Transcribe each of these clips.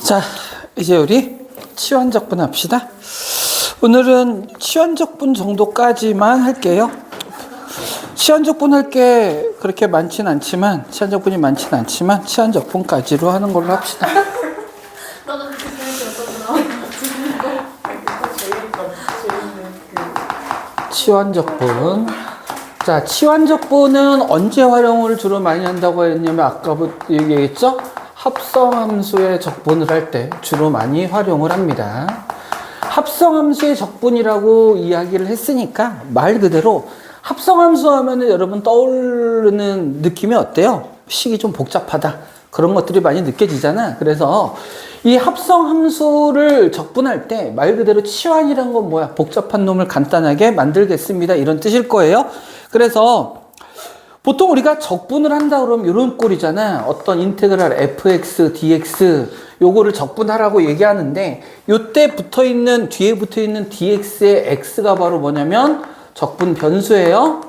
자, 이제 우리 치환적분 합시다. 오늘은 치환적분 정도까지만 할게요. 치환적분 할 게 그렇게 많진 않지만, 치환적분이 많진 않지만, 치환적분까지로 하는 걸로 합시다. 나도 그렇게 재밌었구나. 치환적분. 자, 치환적분은 언제 활용을 주로 많이 한다고 했냐면, 아까부터 얘기했죠? 합성함수의 적분을 할 때 주로 많이 활용을 합니다. 합성함수의 적분이라고 이야기를 했으니까 말 그대로 합성함수 하면은 여러분 떠오르는 느낌이 어때요? 식이 좀 복잡하다. 그런 것들이 많이 느껴지잖아. 그래서 이 합성함수를 적분할 때 말 그대로 치환이란 건 뭐야? 복잡한 놈을 간단하게 만들겠습니다. 이런 뜻일 거예요. 그래서 보통 우리가 적분을 한다 그러면 이런 꼴이잖아. 어떤 인테그랄 fx, dx 요거를 적분하라고 얘기하는데 요때 붙어있는 뒤에 붙어있는 dx의 x가 바로 뭐냐면 적분 변수예요.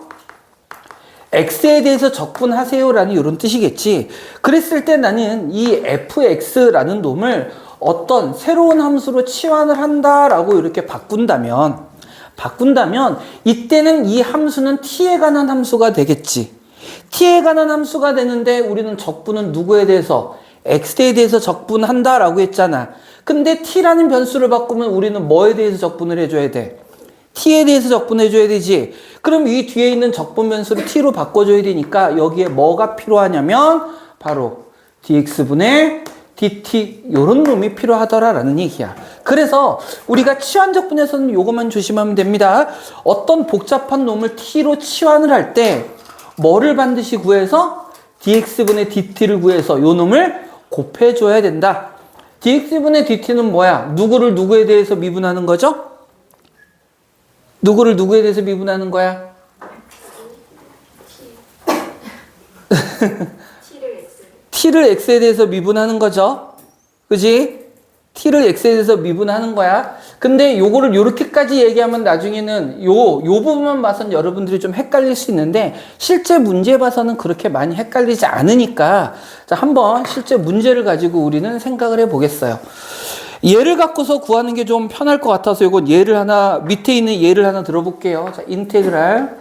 x에 대해서 적분하세요라는 이런 뜻이겠지. 그랬을 때 나는 이 fx라는 놈을 어떤 새로운 함수로 치환을 한다라고 이렇게 바꾼다면 이때는 이 함수는 t에 관한 함수가 되겠지. t에 관한 함수가 되는데 우리는 적분은 누구에 대해서? x에 대해서 적분한다라고 했잖아. 근데 t라는 변수를 바꾸면 우리는 뭐에 대해서 적분을 해줘야 돼? t에 대해서 적분해줘야 되지. 그럼 이 뒤에 있는 적분 변수를 t로 바꿔줘야 되니까 여기에 뭐가 필요하냐면 바로 dx분의 dt 요런 놈이 필요하더라라는 얘기야. 그래서 우리가 치환적분에서는 요것만 조심하면 됩니다. 어떤 복잡한 놈을 t로 치환을 할 때 뭐를 반드시 구해서? dx분의 dt를 구해서 요 놈을 곱해줘야 된다. dx분의 dt는 뭐야? 누구를 누구에 대해서 미분하는 거죠? 누구를 누구에 대해서 미분하는 거야? t를 x에 대해서 미분하는 거죠. 그지? t를 x에 대해서 미분하는 거야. 근데 요거를 요렇게까지 얘기하면 나중에는 요 부분만 봐서는 여러분들이 좀 헷갈릴 수 있는데 실제 문제 봐서는 그렇게 많이 헷갈리지 않으니까 자, 한번 실제 문제를 가지고 우리는 생각을 해 보겠어요. 얘를 갖고서 구하는 게 좀 편할 것 같아서 이건 예를 하나, 밑에 있는 예를 하나 들어볼게요. 자, 인테그랄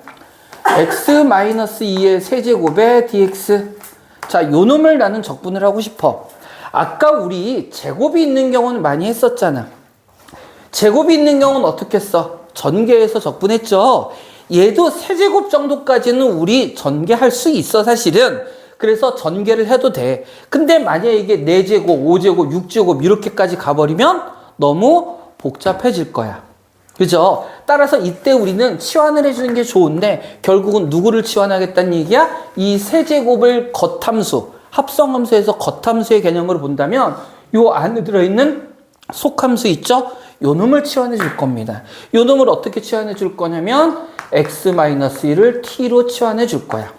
x-2의 세제곱에 dx. 자, 요 놈을 나는 적분을 하고 싶어. 아까 우리 제곱이 있는 경우는 많이 했었잖아. 제곱이 있는 경우는 어떻게 했어? 전개해서 적분했죠. 얘도 세제곱 정도까지는 우리 전개할 수 있어, 사실은. 그래서 전개를 해도 돼. 근데 만약에 이게 4제곱, 5제곱, 6제곱 이렇게까지 가버리면 너무 복잡해질 거야. 그죠? 따라서 이때 우리는 치환을 해주는 게 좋은데 결국은 누구를 치환하겠다는 얘기야? 이 세제곱을 겉함수, 합성함수에서 겉함수의 개념으로 본다면 요 안에 들어있는 속함수 있죠? 요 놈을 치환해 줄 겁니다. 요 놈을 어떻게 치환해 줄 거냐면 x-1을 t로 치환해 줄 거야.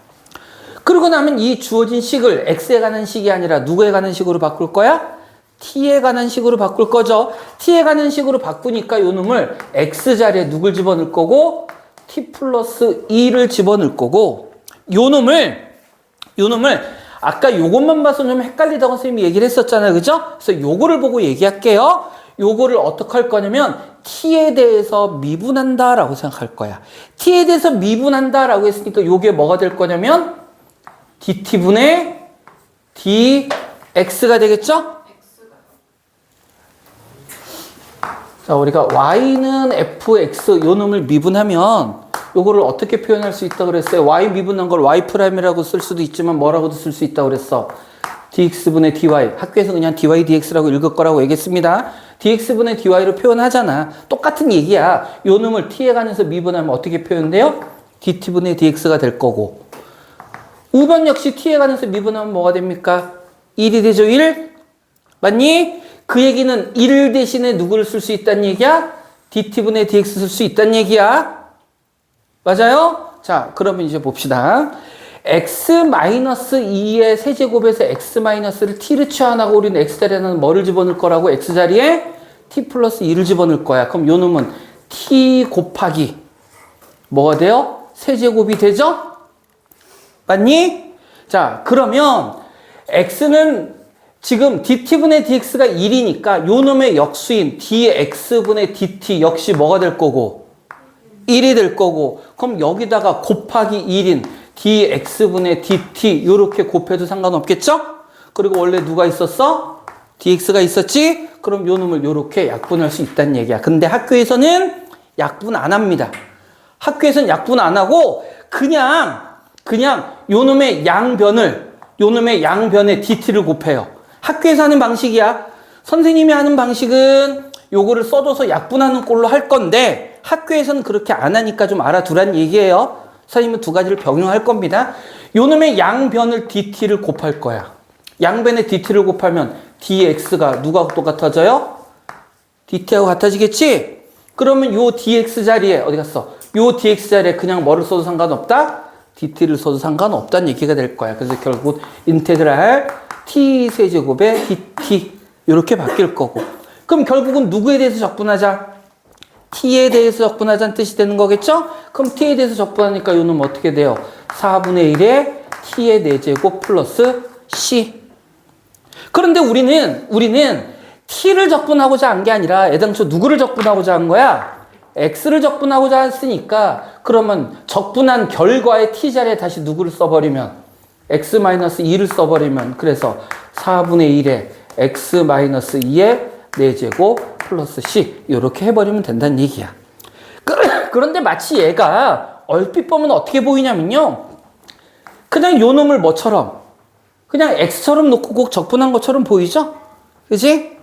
그러고 나면 이 주어진 식을 x에 관한 식이 아니라 누구에 관한 식으로 바꿀 거야? t에 관한 식으로 바꿀 거죠. t에 관한 식으로 바꾸니까 요 놈을 x 자리에 누굴 집어넣을 거고 t 플러스 2를 집어넣을 거고 요 놈을 아까 요것만 봐서 좀 헷갈리다고 선생님이 얘기를 했었잖아요. 그죠? 그래서 요거를 보고 얘기할게요. 요거를 어떻게 할 거냐면 t에 대해서 미분한다라고 생각할 거야. t에 대해서 미분한다라고 했으니까 요게 뭐가 될 거냐면 dt분의 dx가 되겠죠? 자, 우리가 y는 fx 요 놈을 미분하면 요거를 어떻게 표현할 수 있다고 그랬어요? y 미분한 걸 y'이라고 쓸 수도 있지만 뭐라고도 쓸 수 있다고 그랬어? dx분의 dy. 학교에서 그냥 dy dx라고 읽을 거라고 얘기했습니다. dx분의 dy로 표현하잖아. 똑같은 얘기야. 요 놈을 t에 관해서 미분하면 어떻게 표현돼요? dt분의 dx가 될 거고 5번 역시 t에 관해서 미분하면 뭐가 됩니까? 1이 되죠, 1? 맞니? 그 얘기는 1 대신에 누구를 쓸 수 있다는 얘기야? dt분의 dx 쓸 수 있다는 얘기야. 맞아요? 자, 그러면 이제 봅시다. x-2의 세제곱에서 x-를 t를 치환하고 우리는 x자리에는 뭐를 집어넣을 거라고? x자리에 t 플러스 2를 집어넣을 거야. 그럼 요 놈은 t 곱하기 뭐가 돼요? 세제곱이 되죠? 맞니? 자, 그러면 x는 지금 dt분의 dx가 1이니까 요 놈의 역수인 dx분의 dt 역시 뭐가 될 거고? 1이 될 거고, 그럼 여기다가 곱하기 1인 dx분의 dt 요렇게 곱해도 상관없겠죠? 그리고 원래 누가 있었어? dx가 있었지? 그럼 요 놈을 요렇게 약분할 수 있다는 얘기야. 근데 학교에서는 약분 안 합니다. 학교에서는 약분 안 하고 그냥 요 놈의 양변에 dt를 곱해요. 학교에서 하는 방식이야. 선생님이 하는 방식은 요거를 써줘서 약분하는 꼴로 할 건데 학교에서는 그렇게 안 하니까 좀 알아두란 얘기예요. 선생님은 두 가지를 병용할 겁니다. 요 놈의 양변을 dt를 곱할 거야. 양변에 dt를 곱하면 dx가 누가 똑같아져요? dt하고 같아지겠지? 그러면 요 dx 자리에 어디 갔어? 요 dx 자리에 그냥 뭐를 써도 상관없다? dt를 써도 상관없다는 얘기가 될 거야. 그래서 결국 인테그랄 t 세제곱에 dt 이렇게 바뀔 거고. 그럼 결국은 누구에 대해서 적분하자? t에 대해서 적분하자는 뜻이 되는 거겠죠? 그럼 t에 대해서 적분하니까 요놈 어떻게 돼요? 4분의 1에 t의 4제곱 플러스 c. 그런데 우리는 t를 적분하고자 한 게 아니라 애당초 누구를 적분하고자 한 거야? x를 적분하고자 했으니까 그러면 적분한 결과의 t 자리에 다시 누구를 써버리면 x-2를 써버리면 그래서 4분의 1에 x-2의 4제곱 플러스 c 이렇게 해버리면 된다는 얘기야. 그런데 마치 얘가 얼핏 보면 어떻게 보이냐면요. 그냥 요 놈을 뭐처럼 그냥 x처럼 놓고 꼭 적분한 것처럼 보이죠? 그지?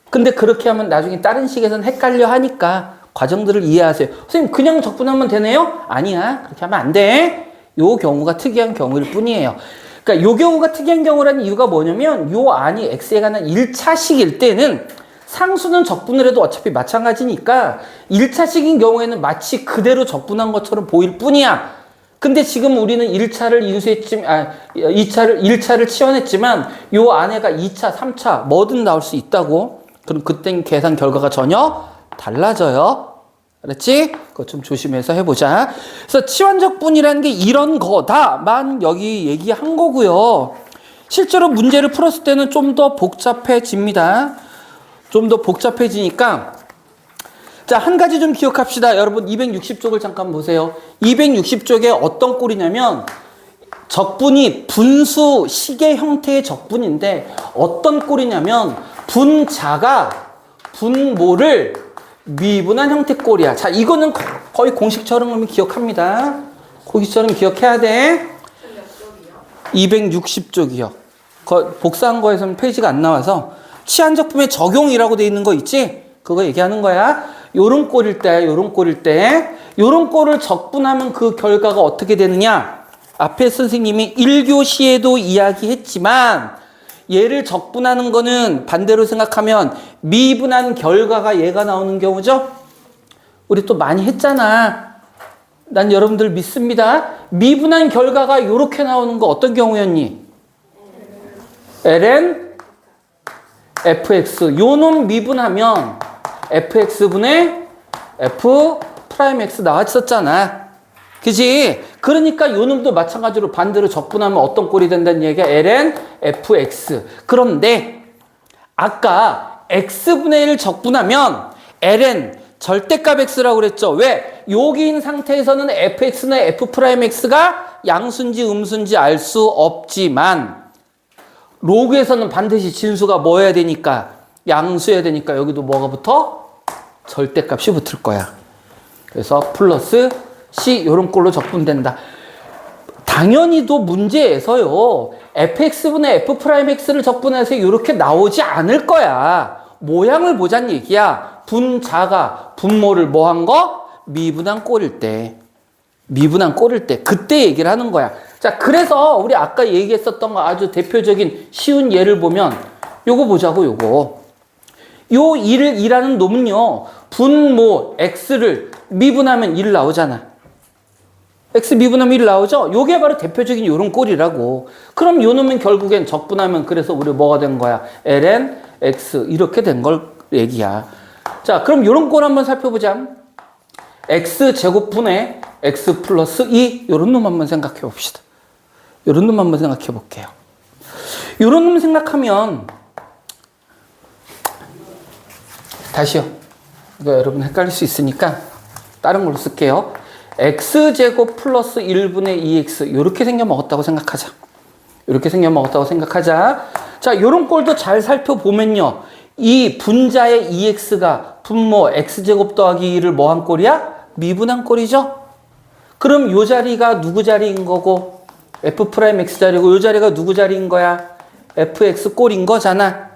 근데 그렇게 하면 나중에 다른 식에서는 헷갈려 하니까 과정들을 이해하세요. 선생님 그냥 적분하면 되네요? 아니야. 그렇게 하면 안 돼. 요 경우가 특이한 경우일 뿐이에요. 그러니까 요 경우가 특이한 경우라는 이유가 뭐냐면 요 안이 x에 관한 1차식일 때는 상수는 적분을 해도 어차피 마찬가지니까 1차식인 경우에는 마치 그대로 적분한 것처럼 보일 뿐이야. 근데 지금 우리는 1차를 인수했지만, 1차를 치환했지만, 요 안에가 2차, 3차, 뭐든 나올 수 있다고. 그럼 그땐 계산 결과가 전혀 달라져요. 알았지? 그거 좀 조심해서 해보자. 그래서 치환적분이라는 게 이런 거다만 여기 얘기한 거고요. 실제로 문제를 풀었을 때는 좀 더 복잡해집니다. 좀 더 복잡해지니까 자, 한 가지 좀 기억합시다. 여러분 260쪽을 잠깐 보세요. 260쪽에 어떤 꼴이냐면 적분이 분수 시계 형태의 적분인데 어떤 꼴이냐면 분자가 분모를 미분한 형태 꼴이야. 자, 이거는 거의 공식처럼 기억합니다. 공식처럼 기억해야 돼. 260쪽이요. 복사한 거에서는 페이지가 안 나와서 치환적분의 적용이라고 돼 있는 거 있지? 그거 얘기하는 거야. 요런 꼴일 때, 요런 꼴을 적분하면 그 결과가 어떻게 되느냐? 앞에 선생님이 1교시에도 이야기했지만 얘를 적분하는 거는 반대로 생각하면 미분한 결과가 얘가 나오는 경우죠? 우리 또 많이 했잖아. 난 여러분들 믿습니다. 미분한 결과가 요렇게 나오는 거 어떤 경우였니? ln fx. 요 놈 미분하면 fx분의 f 프라임 x 나왔었잖아. 그지? 그러니까 요 놈도 마찬가지로 반대로 적분하면 어떤 꼴이 된다는 얘기야? ln fx. 그런데 아까 x분의 1을 적분하면 ln 절대값 x라고 그랬죠. 왜? 여기인 상태에서는 fx나 f 프라임 x가 양수인지 음수인지 알 수 없지만 로그에서는 반드시 진수가 뭐여야 되니까? 양수여야 되니까 여기도 뭐가 붙어? 절대값이 붙을 거야. 그래서 플러스 c 요런 꼴로 적분된다. 당연히도 문제에서요. fx분의 f 프라임 x를 적분해서 이렇게 나오지 않을 거야. 모양을 보자는 얘기야. 분자가 분모를 뭐 한 거? 미분한 꼴일 때. 그때 얘기를 하는 거야. 자, 그래서 우리 아까 얘기했었던 거 아주 대표적인 쉬운 예를 보면 요거 보자고, 요거. 요 2라는 놈은요. 분모 x를 미분하면 1 나오잖아. x 미분하면 1 나오죠? 요게 바로 대표적인 요런 꼴이라고. 그럼 요 놈은 결국엔 적분하면 그래서 우리 뭐가 된 거야? ln x 이렇게 된 걸 얘기야. 자, 그럼 요런 꼴 한번 살펴보자. x 제곱분의 x 플러스 2 요런 놈 한번 생각해 봅시다. 요런 놈 한번 생각해 볼게요. 요런 놈 생각하면 다시요. 이거 여러분 헷갈릴 수 있으니까 다른 걸로 쓸게요. x제곱 플러스 1분의 2x 이렇게 생겨 먹었다고 생각하자. 이렇게 생겨 먹었다고 생각하자. 자, 요런 꼴도 잘 살펴보면요. 이 분자의 2x가 분모 x제곱 더하기 2를 뭐 한 꼴이야? 미분한 꼴이죠? 그럼 요 자리가 누구 자리인 거고 f'x 자리고 요 자리가 누구 자리인 거야? fx 꼴인 거잖아.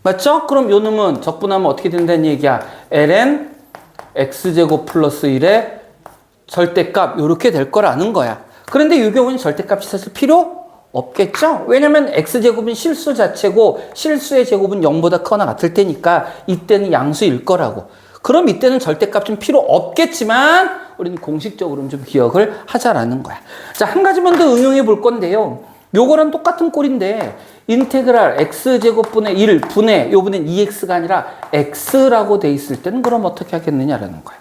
맞죠? 그럼 요 놈은 적분하면 어떻게 된다는 얘기야? ln x제곱 플러스 1의 절대값 요렇게 될 거라는 거야. 그런데 이 경우는 절대값이 사실 필요 없겠죠? 왜냐면 x제곱은 실수 자체고 실수의 제곱은 0보다 크거나 같을 테니까 이때는 양수일 거라고. 그럼 이때는 절대값 좀 필요 없겠지만 우리는 공식적으로는 좀 기억을 하자라는 거야. 자, 한 가지만 더 응용해 볼 건데요. 요거랑 똑같은 꼴인데 인테그랄 x제곱분의 1 분의 요번엔 2x가 아니라 x라고 돼 있을 때는 그럼 어떻게 하겠느냐라는 거야.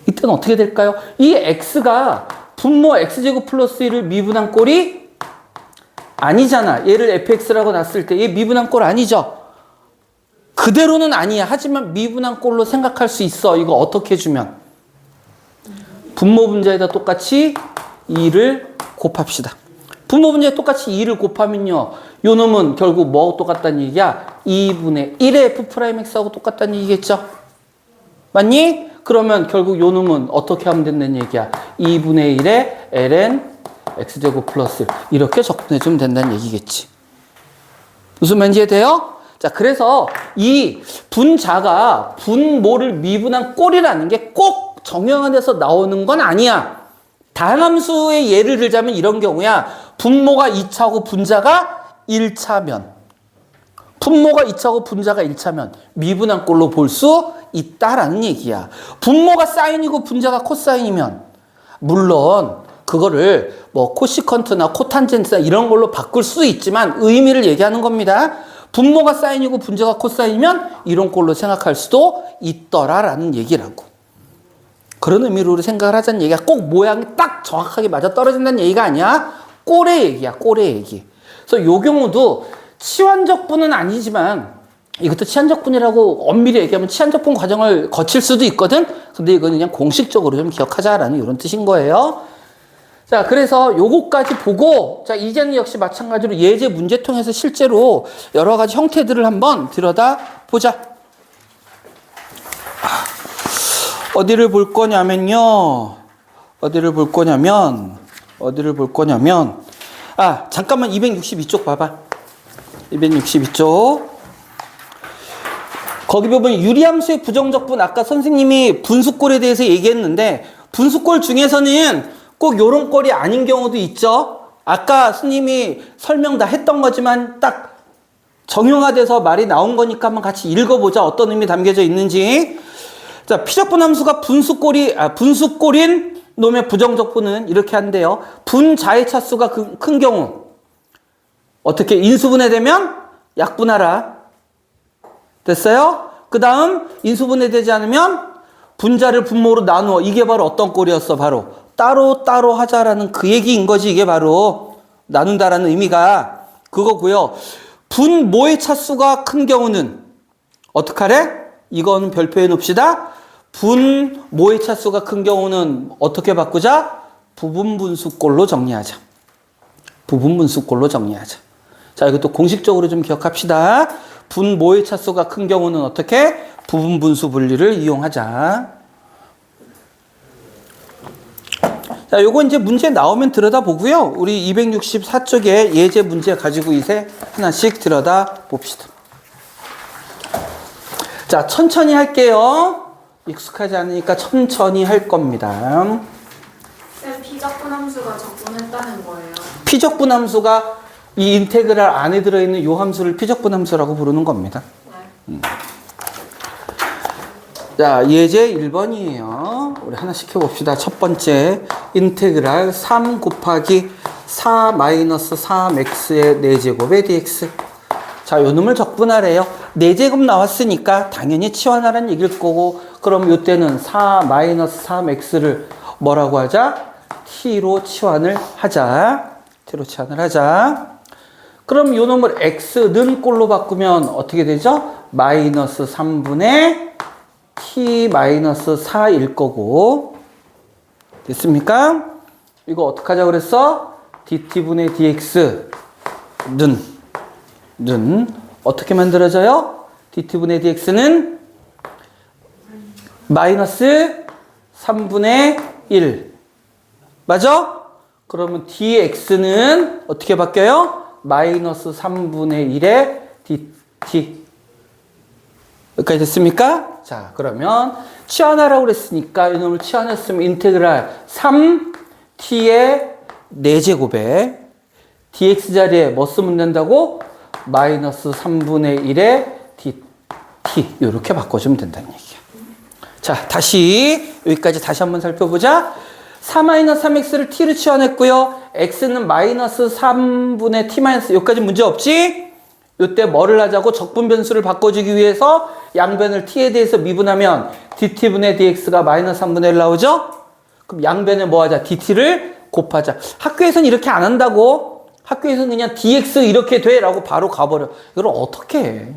이때는 어떻게 될까요? 이 x가 분모 x제곱 플러스 1을 미분한 꼴이 아니잖아. 얘를 fx라고 놨을 때 얘 미분한 꼴 아니죠? 그대로는 아니야. 하지만 미분한 꼴로 생각할 수 있어. 이거 어떻게 해주면? 분모 분자에다 똑같이 2를 곱합시다. 분모 분자에 똑같이 2를 곱하면요. 요 놈은 결국 뭐하고 똑같다는 얘기야? 2분의 1의 f'x하고 똑같다는 얘기겠죠? 맞니? 그러면 결국 요 놈은 어떻게 하면 된다는 얘기야? 2분의 1의 ln x제곱 플러스 1 이렇게 적분해주면 된다는 얘기겠지. 무슨 말인지 이해돼요? 자, 그래서 이 분자가 분모를 미분한 꼴이라는 게 꼭 정형화돼서 나오는 건 아니야. 다항함수의 예를 들자면 이런 경우야. 분모가 2차고 분자가 1차면 분모가 2차고 분자가 1차면 미분한 꼴로 볼 수 있다라는 얘기야. 분모가 사인이고 분자가 코사인이면 물론 그거를 뭐 코시컨트나 코탄젠트나 이런 걸로 바꿀 수 있지만 의미를 얘기하는 겁니다. 분모가 사인이고 분자가 코사인이면 이런 꼴로 생각할 수도 있더라라는 얘기라고. 그런 의미로 생각을 하자는 얘기야. 꼭 모양이 딱 정확하게 맞아 떨어진다는 얘기가 아니야. 꼴의 얘기야. 꼴의 얘기. 그래서 요 경우도 치환적분은 아니지만 이것도 치환적분이라고 엄밀히 얘기하면 치환적분 과정을 거칠 수도 있거든. 근데 이건 그냥 공식적으로 좀 기억하자라는 이런 뜻인 거예요. 자, 그래서 요거까지 보고, 자, 이제는 역시 마찬가지로 예제 문제 통해서 실제로 여러 가지 형태들을 한번 들여다 보자. 어디를 볼 거냐면요. 아, 잠깐만 262쪽 봐봐. 262쪽. 거기 보면 유리함수의 부정적분 아까 선생님이 분수꼴에 대해서 얘기했는데 분수꼴 중에서는 꼭 요런 꼴이 아닌 경우도 있죠. 아까 스님이 설명 다 했던 거지만 딱 정형화돼서 말이 나온 거니까 한번 같이 읽어보자. 어떤 의미 담겨져 있는지. 자, 피적분함수가 분수꼴인 놈의 부정적분은 이렇게 한대요. 분자의 차수가 큰 경우 어떻게 인수분해되면 약분하라. 됐어요? 그 다음 인수분해되지 않으면 분자를 분모로 나누어. 이게 바로 어떤 꼴이었어? 바로 따로 하자라는 그 얘기인 거지. 이게 바로 나눈다라는 의미가 그거고요. 분모의 차수가 큰 경우는 어떡하래? 이거는 별표해 놓읍시다. 분모의 차수가 큰 경우는 어떻게 바꾸자? 부분분수꼴로 정리하자. 부분분수꼴로 정리하자. 자, 이것도 공식적으로 좀 기억합시다. 분모의 차수가 큰 경우는 어떻게? 부분분수 분리를 이용하자. 자, 요거 이제 문제 나오면 들여다보고요. 우리 264쪽에 예제 문제 가지고 이제 하나씩 들여다봅시다. 자, 천천히 할게요. 익숙하지 않으니까 천천히 할 겁니다. 비적분함수가 적분했다는 거예요. 피적분함수가 이 인테그랄 안에 들어있는 요 함수를 피적분함수라고 부르는 겁니다. 네. 자, 예제 1번이에요. 우리 하나씩 해봅시다. 첫 번째, 인테그랄 3 곱하기 4 마이너스 3x의 4제곱의 dx. 자, 요 놈을 적분하래요. 4제곱 나왔으니까 당연히 치환하라는 얘기일 거고, 그럼 요때는 4 마이너스 3x를 뭐라고 하자? t로 치환을 하자. t로 치환을 하자. 그럼 요 놈을 x는 꼴로 바꾸면 어떻게 되죠? 마이너스 3분의 t 마이너스 4일 거고. 됐습니까? 이거 어떡하자 그랬어? dt분의 dx는 어떻게 만들어져요? dt분의 dx는 마이너스 3분의 1. 맞아? 그러면 dx는 어떻게 바뀌어요? 마이너스 3분의 1의 dt. 여기까지 됐습니까? 자, 그러면 치환하라고 그랬으니까 이놈을 치환했으면 인테그랄 3t의 4제곱에 dx 자리에 뭐 쓰면 된다고? 마이너스 3분의 1의 dt. 이렇게 바꿔주면 된다는 얘기야. 자, 다시 여기까지 다시 한번 살펴보자. 4-3x를 t로 치환했고요. x는 마이너스 3분의 t 마이너스, 여기까지 문제 없지? 이때 뭐를 하자고? 적분 변수를 바꿔주기 위해서 양변을 t에 대해서 미분하면 dt분의 dx가 마이너스 3분의 1 나오죠? 그럼 양변에 뭐 하자? dt를 곱하자. 학교에서는 이렇게 안 한다고? 학교에서는 그냥 dx 이렇게 돼 라고 바로 가버려. 이걸 어떻게 해?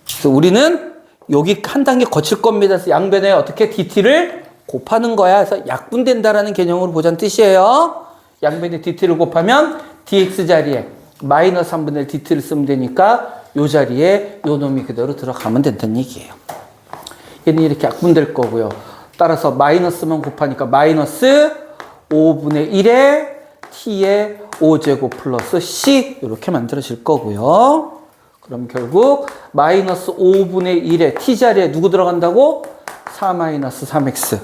그래서 우리는 여기 한 단계 거칠 겁니다. 그래서 양변에 어떻게 dt를 곱하는 거야. 그래서 약분된다라는 개념으로 보자는 뜻이에요. 양변에 dt를 곱하면 dx 자리에 마이너스 3분의 1 dt를 쓰면 되니까 요 자리에 요 놈이 그대로 들어가면 된다는 얘기예요. 얘는 이렇게 약분될 거고요. 따라서 마이너스만 곱하니까 마이너스 5분의 1에 t의 5제곱 플러스 c 이렇게 만들어질 거고요. 그럼 결국 마이너스 5분의 1에 t 자리에 누구 들어간다고? 4 마이너스 3x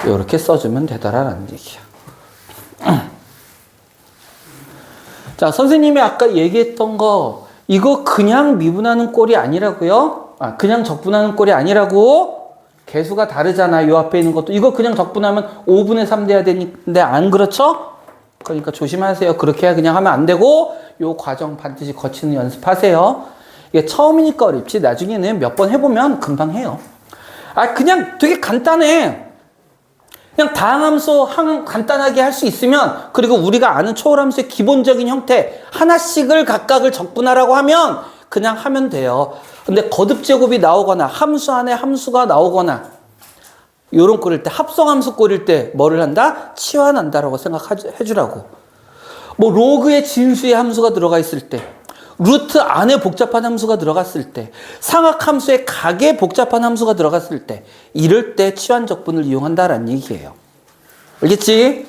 이렇게 써주면 되더라라는 얘기야. 자, 선생님이 아까 얘기했던 거 이거 그냥 미분하는 꼴이 아니라고요? 그냥 적분하는 꼴이 아니라고? 개수가 다르잖아. 요 앞에 있는 것도 이거 그냥 적분하면 5분의 3 돼야 되는데 안 그렇죠? 그러니까 조심하세요. 그렇게 그냥 하면 안 되고 요 과정 반드시 거치는 연습하세요. 이게 처음이니까 어렵지 나중에는 몇 번 해보면 금방 해요. 그냥 되게 간단해. 그냥 다항함수 간단하게 할 수 있으면, 그리고 우리가 아는 초월함수의 기본적인 형태 하나씩을 각각을 적분하라고 하면 그냥 하면 돼요. 근데 거듭제곱이 나오거나 함수 안에 함수가 나오거나 요런 꼴일 때, 합성함수 꼴일 때 뭐를 한다? 치환한다라고 생각해 주라고. 뭐 로그의 진수의 함수가 들어가 있을 때, 루트 안에 복잡한 함수가 들어갔을 때, 상악함수의 각에 복잡한 함수가 들어갔을 때, 이럴 때 치환 적분을 이용한다라는 얘기예요. 알겠지?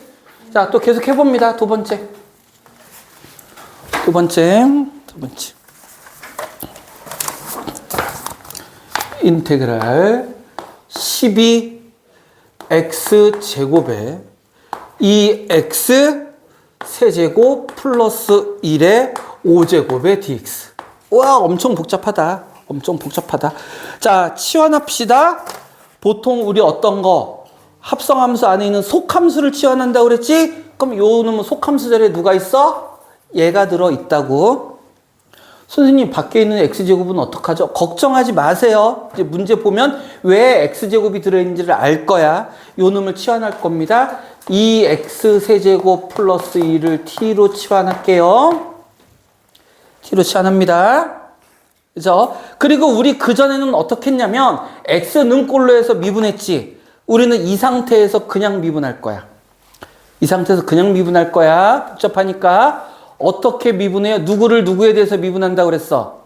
자, 또 계속 해봅니다. 두 번째. 인테그랄 12x제곱에 2x 세제곱 플러스 1의 5제곱의 dx. 와, 엄청 복잡하다. 자, 치환합시다. 보통 우리 어떤 거 합성함수 안에 있는 속함수를 치환한다고 그랬지? 그럼 요 놈은 속함수 자리에 누가 있어? 얘가 들어있다고. 선생님, 밖에 있는 x제곱은 어떡하죠? 걱정하지 마세요. 이제 문제 보면 왜 x제곱이 들어있는지를 알 거야. 요 놈을 치환할 겁니다. 2x 세제곱 플러스 2를 t로 치환할게요. t로 치환합니다. 그죠? 그리고 우리 그전에는 어떻게 했냐면 x는 꼴로 해서 미분했지. 우리는 이 상태에서 그냥 미분할 거야. 복잡하니까 어떻게 미분해요? 누구를 누구에 대해서 미분한다고 그랬어?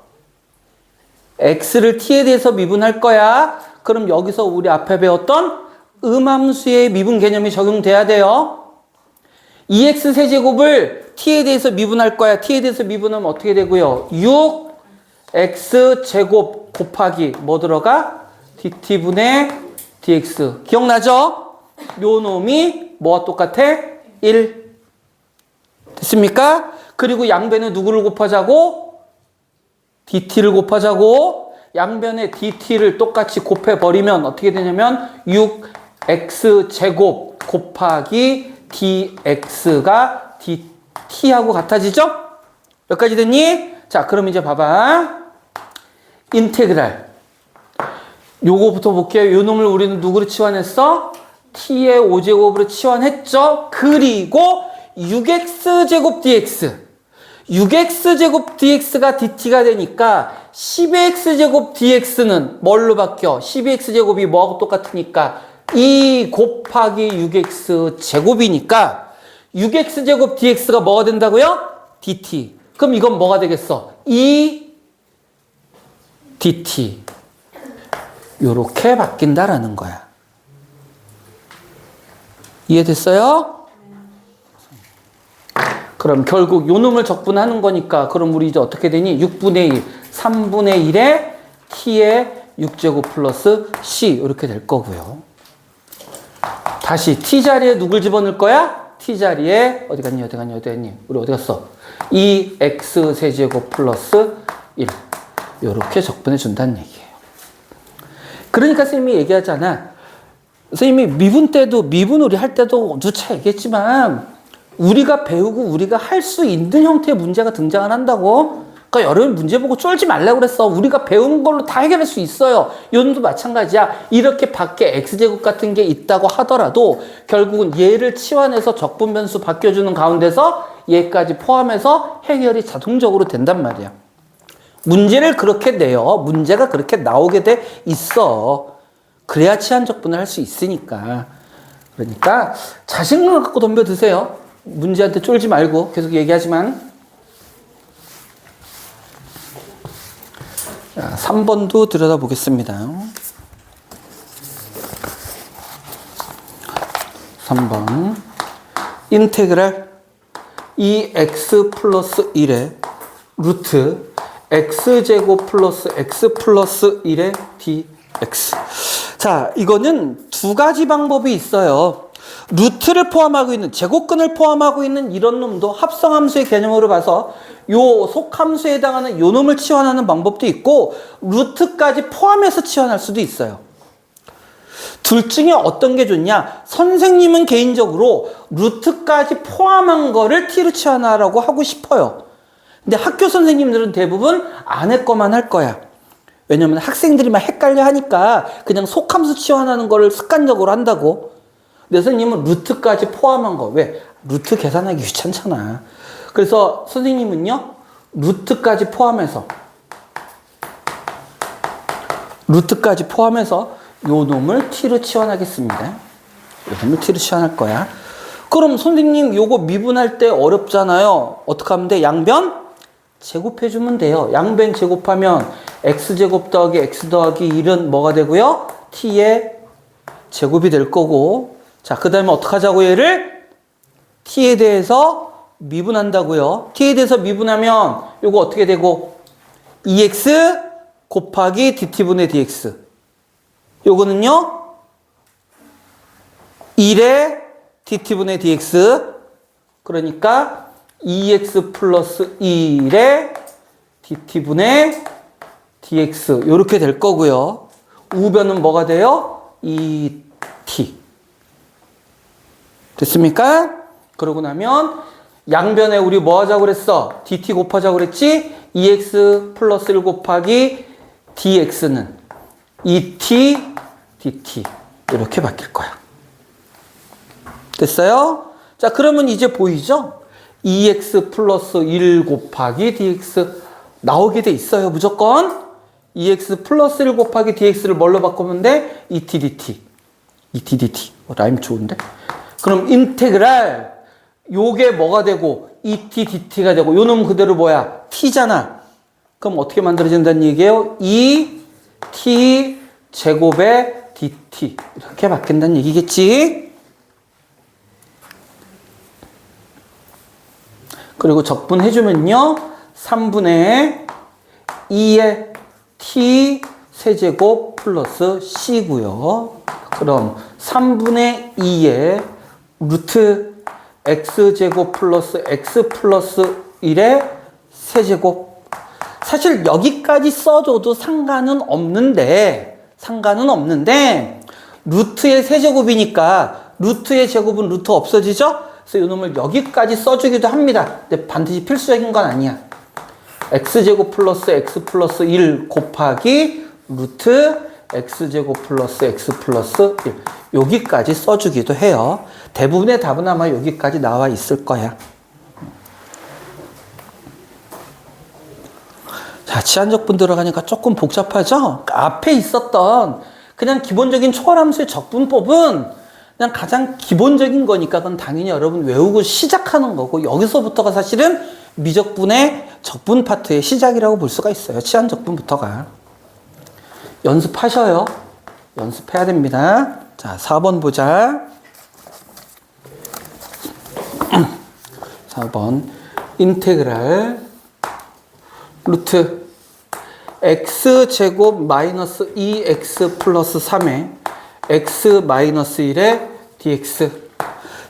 x를 t에 대해서 미분할 거야. 그럼 여기서 우리 앞에 배웠던 음함수의 미분 개념이 적용돼야 돼요. 2x 세제곱을 t에 대해서 미분할 거야. t에 대해서 미분하면 어떻게 되고요? 6x제곱 곱하기 뭐 들어가? dt분의 dx. 기억나죠? 요 놈이 뭐와 똑같아? 1. 됐습니까? 그리고 양변에 누구를 곱하자고? dt를 곱하자고. 양변에 dt를 똑같이 곱해버리면 어떻게 되냐면 6x제곱 곱하기 dx가 dt하고 같아지죠? 여기까지 됐니? 자, 그럼 이제 봐봐. 인테그랄. 요거부터 볼게요. 요 놈을 우리는 누구로 치환했어? t의 5제곱으로 치환했죠? 그리고 6x제곱 dx. 6x제곱 dx가 dt가 되니까 12x제곱 dx는 뭘로 바뀌어? 12x제곱이 뭐하고 똑같으니까 2 곱하기 6x 제곱이니까 6x제곱 dx가 뭐가 된다고요? dt. 그럼 이건 뭐가 되겠어? 2 dt. 요렇게 바뀐다라는 거야. 이해됐어요? 그럼 결국 요 놈을 적분하는 거니까 그럼 우리 이제 어떻게 되니? 6분의 1, 3분의 1에 t의 6제곱 플러스 c 이렇게 될 거고요. 다시 t 자리에 누굴 집어넣을 거야? t 자리에 어디 갔니? 우리 어디 갔어? 2x 세제곱 플러스 1 이렇게 적분해 준다는 얘기예요. 그러니까 선생님이 얘기하잖아. 선생님이 미분 때도 미분 우리 할 때도 누차 얘기했지만 우리가 배우고 우리가 할 수 있는 형태의 문제가 등장을 한다고. 그러니까 여러분 문제 보고 쫄지 말라고 그랬어. 우리가 배운 걸로 다 해결할 수 있어요. 요놈도 마찬가지야. 이렇게 밖에 x제곱 같은 게 있다고 하더라도 결국은 얘를 치환해서 적분 변수 바뀌어주는 가운데서 얘까지 포함해서 해결이 자동적으로 된단 말이야. 문제를 그렇게 내요. 문제가 그렇게 나오게 돼 있어. 그래야 치환 적분을 할 수 있으니까. 그러니까 자신감을 갖고 덤벼드세요. 문제한테 쫄지 말고 계속 얘기하지만. 자, 3번도 들여다보겠습니다. 3번 인테그랄 2x 플러스 1의 루트 x제곱 플러스 x 플러스 1의 dx. 자, 이거는 두 가지 방법이 있어요. 루트를 포함하고 있는, 제곱근을 포함하고 있는 이런 놈도 합성함수의 개념으로 봐서 요 속함수에 해당하는 요 놈을 치환하는 방법도 있고 루트까지 포함해서 치환할 수도 있어요. 둘 중에 어떤 게 좋냐? 선생님은 개인적으로 루트까지 포함한 거를 t로 치환하라고 하고 싶어요. 근데 학교 선생님들은 대부분 안에 거만 할 거야. 왜냐면 학생들이 막 헷갈려 하니까 그냥 속함수 치환하는 거를 습관적으로 한다고. 근데 선생님은 루트까지 포함한 거. 왜? 루트 계산하기 귀찮잖아. 그래서 선생님은요, 루트까지 포함해서 요 놈을 t로 치환하겠습니다. 요 놈을 t로 치환할 거야. 그럼 선생님 요거 미분할 때 어렵잖아요. 어떻게 하면 돼? 양변 제곱해주면 돼요. 양변 제곱하면 x제곱 더하기 x 더하기 1은 뭐가 되고요? t의 제곱이 될 거고. 자, 그 다음에 어떻게 하자고 얘를? t에 대해서 미분한다고요. t에 대해서 미분하면 요거 어떻게 되고? 2x 곱하기 dt분의 dx. 요거는요? 1의 dt분의 dx. 그러니까 2x 플러스 1의 dt분의 dx. 요렇게 될 거고요. 우변은 뭐가 돼요? 2t. 됐습니까? 그러고 나면 양변에 우리 뭐 하자고 그랬어? dt 곱하자고 그랬지? 2x 플러스 1 곱하기 dx는 2t dt 이렇게 바뀔 거야. 됐어요? 자, 그러면 이제 보이죠? 2x 플러스 1 곱하기 dx 나오게 돼 있어요. 무조건 2x 플러스 1 곱하기 dx를 뭘로 바꾸면 돼? 2t dt. 2t dt. 라임 좋은데? 그럼 인테그랄 요게 뭐가 되고 2t dt가 되고 요 놈 그대로 뭐야? t잖아. 그럼 어떻게 만들어진다는 얘기예요? 2t 제곱의 dt 이렇게 바뀐다는 얘기겠지? 그리고 적분해주면요 3분의 2의 t 세제곱 플러스 c고요. 그럼 3분의 2의 루트 x제곱 플러스 x 플러스 1의 세제곱. 사실 여기까지 써줘도 상관은 없는데 루트의 세제곱이니까 루트의 제곱은 루트 없어지죠? 그래서 이 놈을 여기까지 써주기도 합니다. 근데 반드시 필수적인 건 아니야. x제곱 플러스 x 플러스 1 곱하기 루트 x제곱 플러스 x 플러스 1 여기까지 써주기도 해요. 대부분의 답은 아마 여기까지 나와 있을 거야. 치환적분 들어가니까 조금 복잡하죠? 앞에 있었던 그냥 기본적인 초월함수의 적분법은 그냥 가장 기본적인 거니까 그건 당연히 여러분 외우고 시작하는 거고 여기서부터가 사실은 미적분의 적분 파트의 시작이라고 볼 수가 있어요. 치환적분부터가. 연습하셔요. 연습해야 됩니다. 자, 4번 보자. 4번 인테그랄 루트 x제곱 마이너스 2x 플러스 3의 x 마이너스 1의 dx.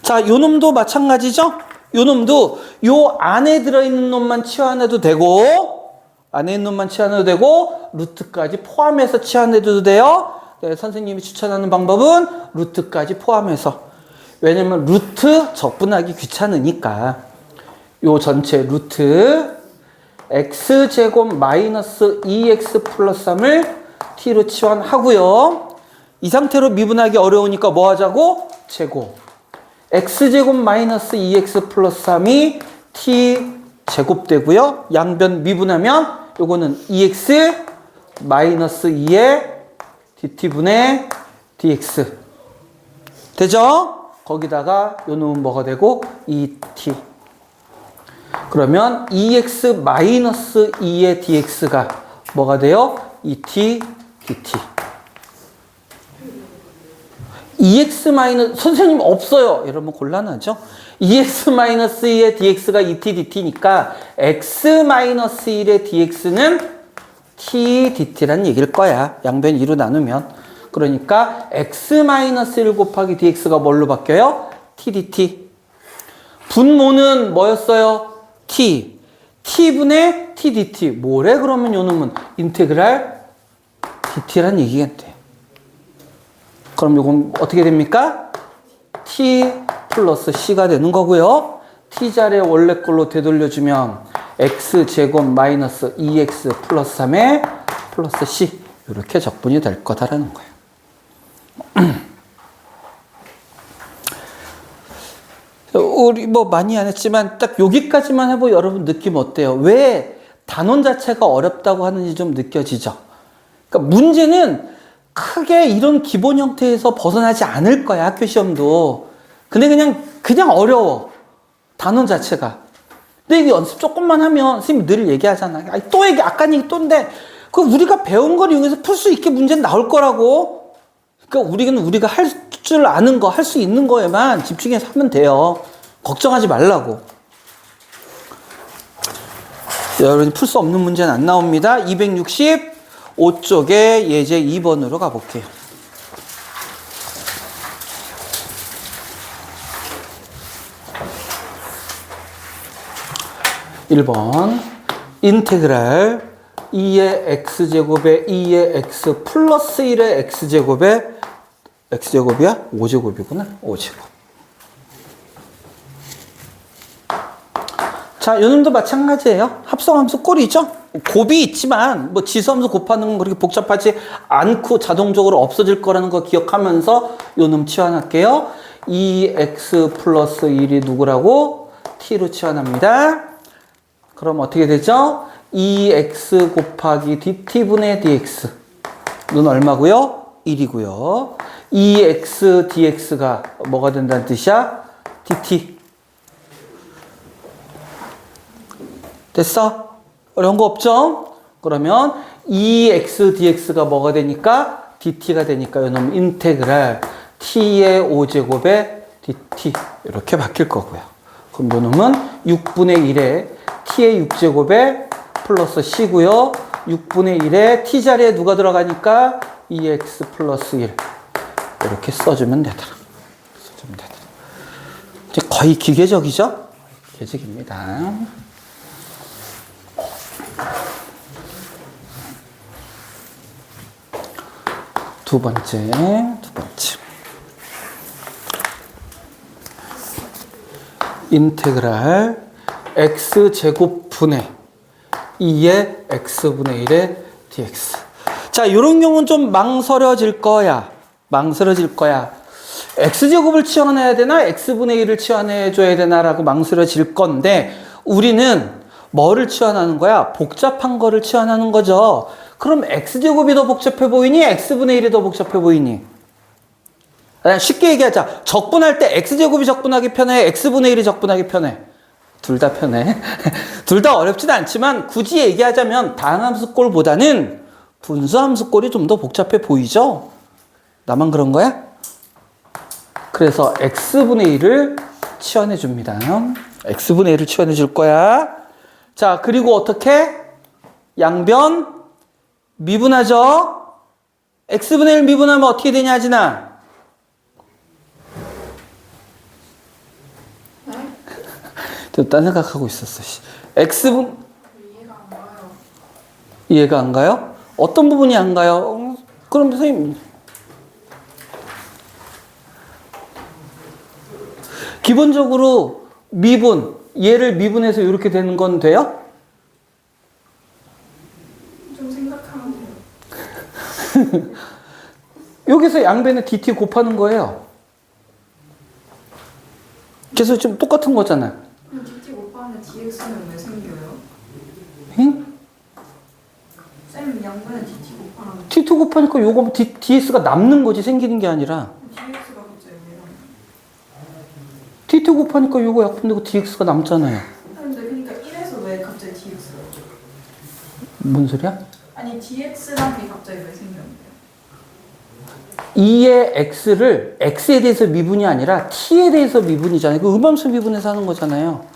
자, 요 놈도 마찬가지죠? 요 놈도 요 안에 들어있는 놈만 치환해도 되고 안에 있는 놈만 치환해도 되고 루트까지 포함해서 치환해도 돼요. 네, 선생님이 추천하는 방법은 루트까지 포함해서. 왜냐면 루트 적분하기 귀찮으니까 요 전체 루트 x제곱 마이너스 2x 플러스 3을 t로 치환하고요. 이 상태로 미분하기 어려우니까 뭐 하자고? 제곱. x제곱 마이너스 2x 플러스 3이 t 제곱 되고요. 양변 미분하면 요거는 2x 마이너스 2의 dt분의 dx. 되죠? 거기다가 요 놈은 뭐가 되고? 2t. 그러면 2x 마이너스 2의 dx가 뭐가 돼요? 2t dt. 2x 마이너스 선생님 없어요. 여러분 곤란하죠? 2x 마이너스 2의 dx가 2t dt니까 x 마이너스 1의 dx는 t dt라는 얘기일 거야. 양변 2로 나누면. 그러니까 x 마이너스 1 곱하기 dx가 뭘로 바뀌어요? t dt. 분모는 뭐였어요? t. t분의 t dt. 뭐래 그러면 요 놈은 인테그랄 dt라는 얘기겠대. 그럼 요건 어떻게 됩니까? t 플러스 c가 되는 거고요. t자리에 원래 걸로 되돌려주면 x제곱 마이너스 2x 플러스 3의 플러스 c 이렇게 적분이 될 거다라는 거예요. 우리 뭐 많이 안 했지만 딱 여기까지만 해보고 여러분 느낌 어때요? 왜 단원 자체가 어렵다고 하는지 좀 느껴지죠? 그러니까 문제는 크게 이런 기본 형태에서 벗어나지 않을 거야, 학교 시험도. 근데 그냥 어려워. 단원 자체가. 근데 이게 연습 조금만 하면, 선생님이 늘 얘기하잖아. 아니, 또 얘기, 아까 얘기 또인데, 그 우리가 배운 걸 이용해서 풀 수 있게 문제는 나올 거라고. 그러니까 우리가 할 줄 아는 거, 할 수 있는 거에만 집중해서 하면 돼요. 걱정하지 말라고. 여러분이 풀 수 없는 문제는 안 나옵니다. 265쪽에 예제 2번으로 가볼게요. (1번) 인테그랄 2의 x제곱에 2의 x 플러스 1의 x제곱에 x제곱이야? 5제곱이구나. 5제곱. 자, 요놈도 마찬가지예요. 합성함수 꼴이죠. 곱이 있지만 뭐 지수함수 곱하는 건 그렇게 복잡하지 않고 자동적으로 없어질 거라는 거 기억하면서 요놈 치환할게요. 2x 플러스 1이 누구라고? t로 치환합니다. 그럼 어떻게 되죠? 2x 곱하기 dt분의 dx. 는 얼마고요? 1이고요. 2x dx가 뭐가 된다는 뜻이야? dt. 됐어? 어려운 거 없죠? 그러면 2x dx가 뭐가 되니까? dt가 되니까 이놈 인테그랄 t의 5제곱에 dt 이렇게 바뀔 거고요. 그럼 이놈은 6분의 1에 t의 6제곱에 플러스 c고요. 6분의 1에 t자리에 누가 들어가니까 2x 플러스 1 이렇게 써주면 되더라. 이제 거의 기계적이죠? 기계적입니다. 두 번째. 인테그랄 x제곱분의 2의 x분의 1의 dx. 자, 이런 경우는 좀 망설여질 거야. x제곱을 치환해야 되나 x분의 1을 치환해줘야 되나라고 망설여질 건데 우리는 뭐를 치환하는 거야? 복잡한 거를 치환하는 거죠. 그럼 x제곱이 더 복잡해 보이니? x분의 1이 더 복잡해 보이니? 그냥 쉽게 얘기하자. 적분할 때 x제곱이 적분하기 편해? x분의 1이 적분하기 편해? 둘 다 편해. 둘 다 어렵진 않지만 굳이 얘기하자면 다항함수꼴보다는 분수함수꼴이 좀 더 복잡해 보이죠? 나만 그런 거야? 그래서 x분의 1을 치환해 줍니다. x분의 1을 치환해 줄 거야. 자, 그리고 어떻게? 양변 미분하죠? x분의 1 미분하면 어떻게 되냐, 하진아? 또 딴 생각하고 있었어. x분 이해가 안 가요. 이해가 안 가요? 어떤 부분이 안 가요? 그럼 선생님 기본적으로 미분 얘를 미분해서 이렇게 되는 건 돼요? 좀 생각하면 돼요. 여기서 양변에 dt 곱하는 거예요. 그래서 지금 똑같은 거잖아. 그럼 dt 곱하면 dx는 왜 생겨요? 응? 쌤 양변에 dt 곱하면 t2 곱하니까 요거 ds가 남는 거지 생기는 게 아니라 dx가 갑자기 왜 나와요? t2 곱하니까 요거 약분되고 dx가 남잖아요. 근데 그러니까 1에서 왜 갑자기 dx가? 뭔 소리야? 아니 dx란 게 갑자기 왜 생겼는데요? 2의 x를 x에 대해서 미분이 아니라 t에 대해서 미분이잖아요. 그 음함수 미분해서 하는 거잖아요.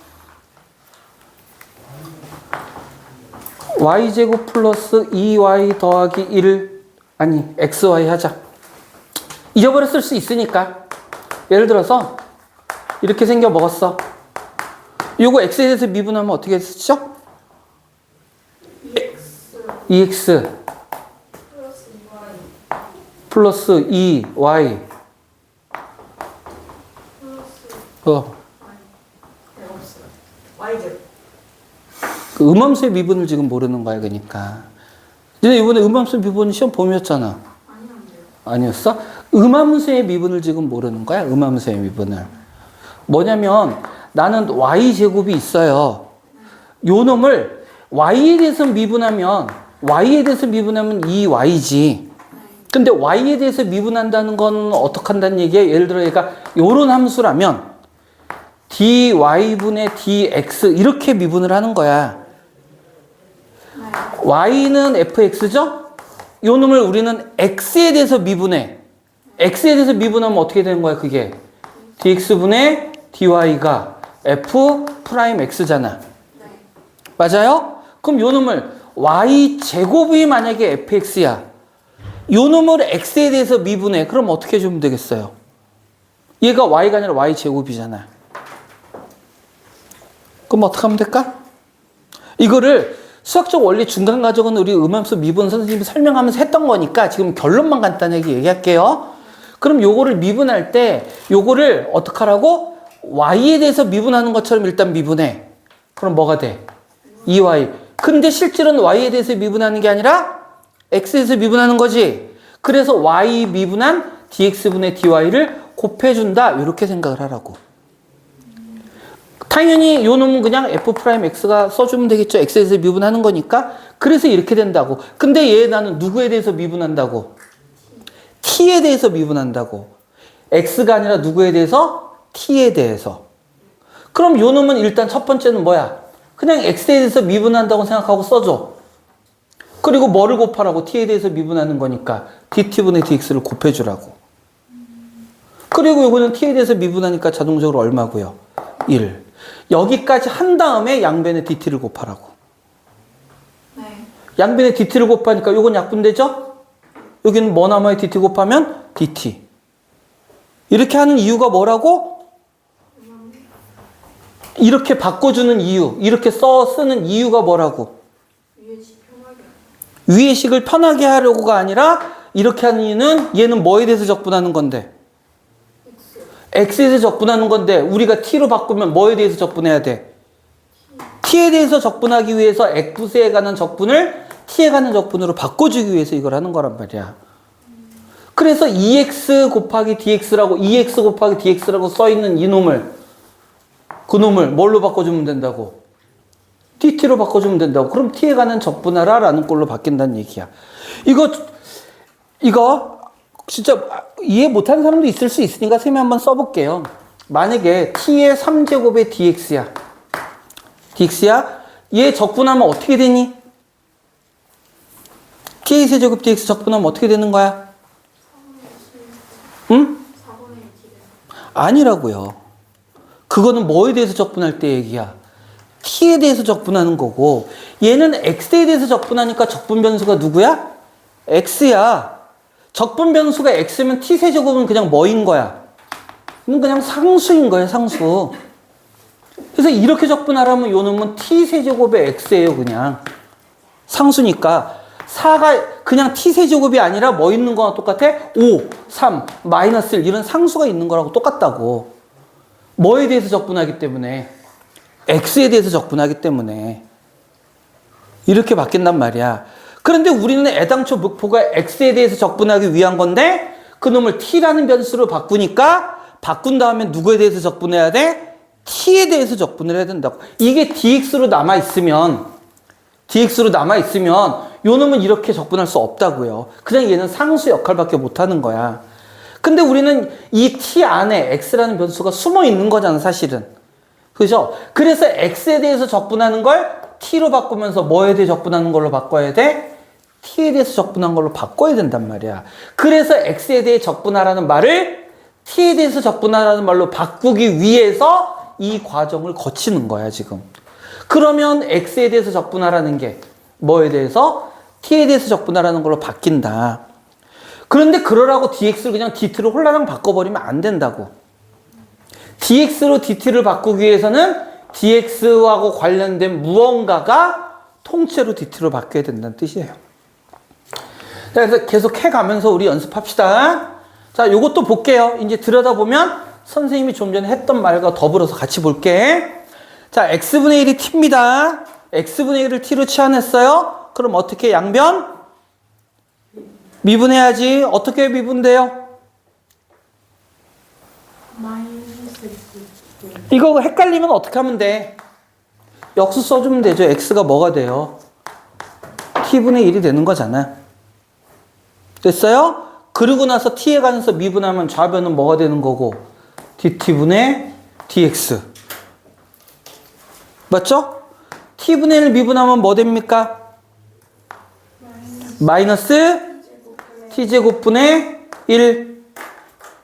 y제곱 플러스 2y 더하기 1 아니 xy 하자. 잊어버렸을 수 있으니까. 예를 들어서 이렇게 생겨 먹었어. 요거 x에 대해서 미분하면 어떻게 쓰죠? dx 2x 플러스 2y 플러스 2y 플러스 네, 없어요. y제곱. 그 음함수의 미분을 지금 모르는 거야, 그러니까. 근데 이번에 음함수 미분 시험 봄이었잖아. 아니었는데요. 아니었어? 음함수의 미분을 지금 모르는 거야, 음함수의 미분을. 뭐냐면 나는 y제곱이 있어요. 요 놈을 y에 대해서 미분하면 2y지. 근데 y에 대해서 미분한다는 건 어떻게 한다는 얘기야? 예를 들어 얘가 요런 함수라면 dy분의 dx 이렇게 미분을 하는 거야. y는 fx죠? 요 놈을 우리는 x에 대해서 미분해. x에 대해서 미분하면 어떻게 되는 거야, 그게? dx분의 dy가 f 프라임 x잖아. 맞아요? 그럼 요 놈을 y제곱이 만약에 fx야. 요 놈을 x에 대해서 미분해. 그럼 어떻게 해주면 되겠어요? 얘가 y가 아니라 y제곱이잖아. 그럼 어떻게 하면 될까? 이거를 수학적 원리 중간 과정은 우리 음함수 미분 선생님이 설명하면서 했던 거니까 지금 결론만 간단하게 얘기할게요. 그럼 요거를 미분할 때 요거를 어떻게 하라고? y에 대해서 미분하는 것처럼 일단 미분해. 그럼 뭐가 돼? 2y. 근데 실제로는 y에 대해서 미분하는 게 아니라 x에 대해서 미분하는 거지. 그래서 y 미분한 dx분의 dy를 곱해준다. 이렇게 생각을 하라고. 당연히 요 놈은 그냥 f'x가 써주면 되겠죠. x에 대해서 미분하는 거니까. 그래서 이렇게 된다고. 근데 얘 나는 누구에 대해서 미분한다고? t에 대해서 미분한다고. x가 아니라 누구에 대해서? t에 대해서. 그럼 요 놈은 일단 첫 번째는 뭐야? 그냥 x에 대해서 미분한다고 생각하고 써줘. 그리고 뭐를 곱하라고? t에 대해서 미분하는 거니까 dt분의 dx를 곱해주라고. 그리고 요거는 t에 대해서 미분하니까 자동적으로 얼마고요? 1. 여기까지 한 다음에 양변에 dt를 곱하라고. 네. 양변에 dt를 곱하니까 요건 약분되죠? 여기는 뭐 남아요? dt 곱하면 dt. 이렇게 하는 이유가 뭐라고? 이렇게 바꿔주는 이유, 이렇게 쓰는 이유가 뭐라고? 위의 식을 편하게 하려고가 아니라 이렇게 하는 이유는 얘는 뭐에 대해서 적분하는 건데? x에 대해서 적분하는 건데 우리가 t로 바꾸면 뭐에 대해서 적분해야 돼? t에 대해서 적분하기 위해서 x에 관한 적분을 t에 관한 적분으로 바꿔주기 위해서 이걸 하는 거란 말이야. 그래서 2x 곱하기 dx라고 2x 곱하기 dx라고 써있는 이 놈을 그 놈을 뭘로 바꿔주면 된다고? dt로 바꿔주면 된다고. 그럼 t에 관한 적분하라라는 꼴로 바뀐다는 얘기야. 이거 진짜 이해 못하는 사람도 있을 수 있으니까 쌤이 한번 써볼게요. 만약에 t의 3제곱의 dx야. dx야? 얘 적분하면 어떻게 되니? t의 세제곱 dx 적분하면 어떻게 되는 거야? 응? 4분의 1 아니라고요. 그거는 뭐에 대해서 적분할 때 얘기야? t에 대해서 적분하는 거고, 얘는 x에 대해서 적분하니까 적분 변수가 누구야? x야. 적분 변수가 x면 t 세제곱은 그냥 뭐인 거야? 이건 그냥 상수인 거야, 상수. 그래서 이렇게 적분하라면 요 놈은 t 세제곱의 x예요, 그냥. 상수니까 4가 그냥 t 세제곱이 아니라 뭐 있는 거랑 똑같아? 5, 3, 마이너스 1 이런 상수가 있는 거라고 똑같다고. 뭐에 대해서 적분하기 때문에? x에 대해서 적분하기 때문에. 이렇게 바뀐단 말이야. 그런데 우리는 애당초 목표가 x에 대해서 적분하기 위한 건데 그 놈을 t라는 변수로 바꾸니까 바꾼 다음에 누구에 대해서 적분해야 돼? t에 대해서 적분을 해야 된다고. 이게 dx로 남아있으면 요 놈은 이렇게 적분할 수 없다고요. 그냥 얘는 상수 역할밖에 못하는 거야. 근데 우리는 이 t 안에 x라는 변수가 숨어 있는 거잖아, 사실은. 그죠? 그래서 x에 대해서 적분하는 걸 t로 바꾸면서 뭐에 대해 적분하는 걸로 바꿔야 돼? t에 대해서 적분한 걸로 바꿔야 된단 말이야. 그래서 x에 대해 적분하라는 말을 t에 대해서 적분하라는 말로 바꾸기 위해서 이 과정을 거치는 거야, 지금. 그러면 x에 대해서 적분하라는 게 뭐에 대해서? t에 대해서 적분하라는 걸로 바뀐다. 그런데 그러라고 dx를 그냥 dt로 홀라당 바꿔버리면 안 된다고. dx로 dt를 바꾸기 위해서는 dx하고 관련된 무언가가 통째로 dt로 바뀌어야 된다는 뜻이에요. 자, 그래서 계속 해가면서 우리 연습합시다. 자, 요것도 볼게요. 이제 들여다보면 선생님이 좀 전에 했던 말과 더불어서 같이 볼게. 자, x분의 1이 t입니다. x분의 1을 t로 치환했어요. 그럼 어떻게 양변? 미분해야지. 어떻게 미분돼요? 마이너스 X 이거 헷갈리면 어떻게 하면 돼? 역수 써주면 되죠. x가 뭐가 돼요? t분의 1이 되는 거잖아. 됐어요? 그러고 나서 t에 관해서 미분하면 좌변은 뭐가 되는 거고? dt분의 dx. 맞죠? t분의 1 미분하면 뭐 됩니까? 마이너스 t제곱분의 1.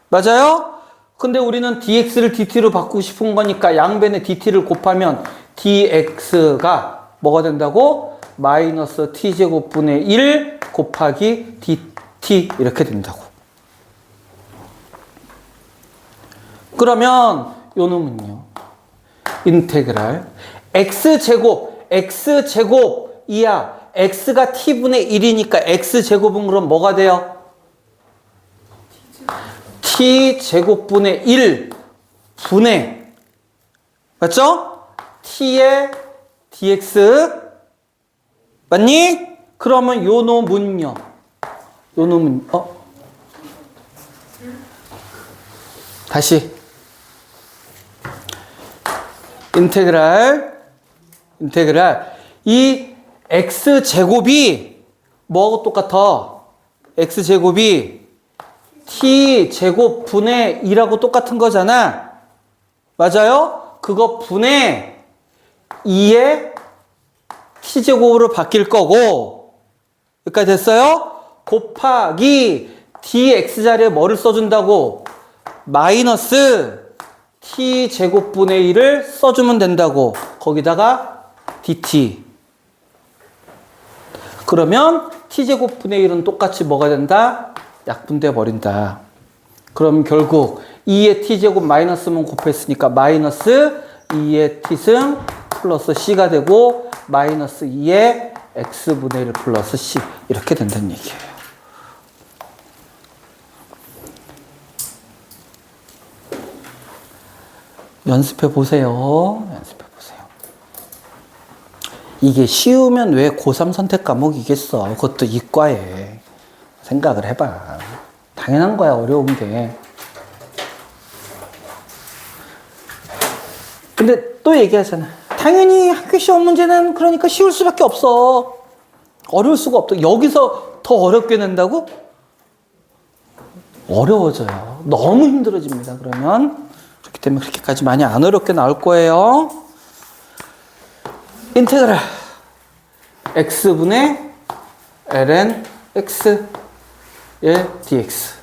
맞아요? 근데 우리는 dx를 dt로 바꾸고 싶은 거니까 양변에 dt를 곱하면 dx가 뭐가 된다고? 마이너스 t제곱분의 1 곱하기 dt 이렇게 된다고. 그러면 요 놈은요. 인테그랄 x제곱이야. x가 t분의 1이니까 x제곱은 그럼 뭐가 돼요? t제곱분의 1 분의 맞죠? t의 dx 맞니? 그러면 요 놈은요. 요 놈은 다시 인테그랄 이 x제곱이 뭐하고 똑같아? x제곱이 t제곱 분의 2라고 똑같은 거잖아. 맞아요? 그거 분의 2의 t제곱으로 바뀔 거고 여기까지 됐어요? 곱하기 dx 자리에 뭐를 써준다고? 마이너스 t제곱분의 1을 써주면 된다고. 거기다가 dt. 그러면 t제곱분의 1은 똑같이 뭐가 된다? 약분돼 버린다. 그럼 결국 2의 t제곱 마이너스면 곱했으니까 마이너스 2의 t승 플러스 c가 되고 마이너스 2의 x분의 1 플러스 c 이렇게 된다는 얘기예요. 연습해 보세요. 이게 쉬우면 왜 고3 선택 과목이겠어. 그것도 이과에. 생각을 해봐. 당연한 거야, 어려운 게. 근데 또 얘기하잖아. 당연히 학교 시험 문제는 그러니까 쉬울 수밖에 없어. 어려울 수가 없다. 여기서 더 어렵게 낸다고? 어려워져요. 너무 힘들어집니다. 그러면 그렇기 때문에 그렇게까지 많이 안 어렵게 나올 거예요. 인테그랄 x분의 ln x의 dx.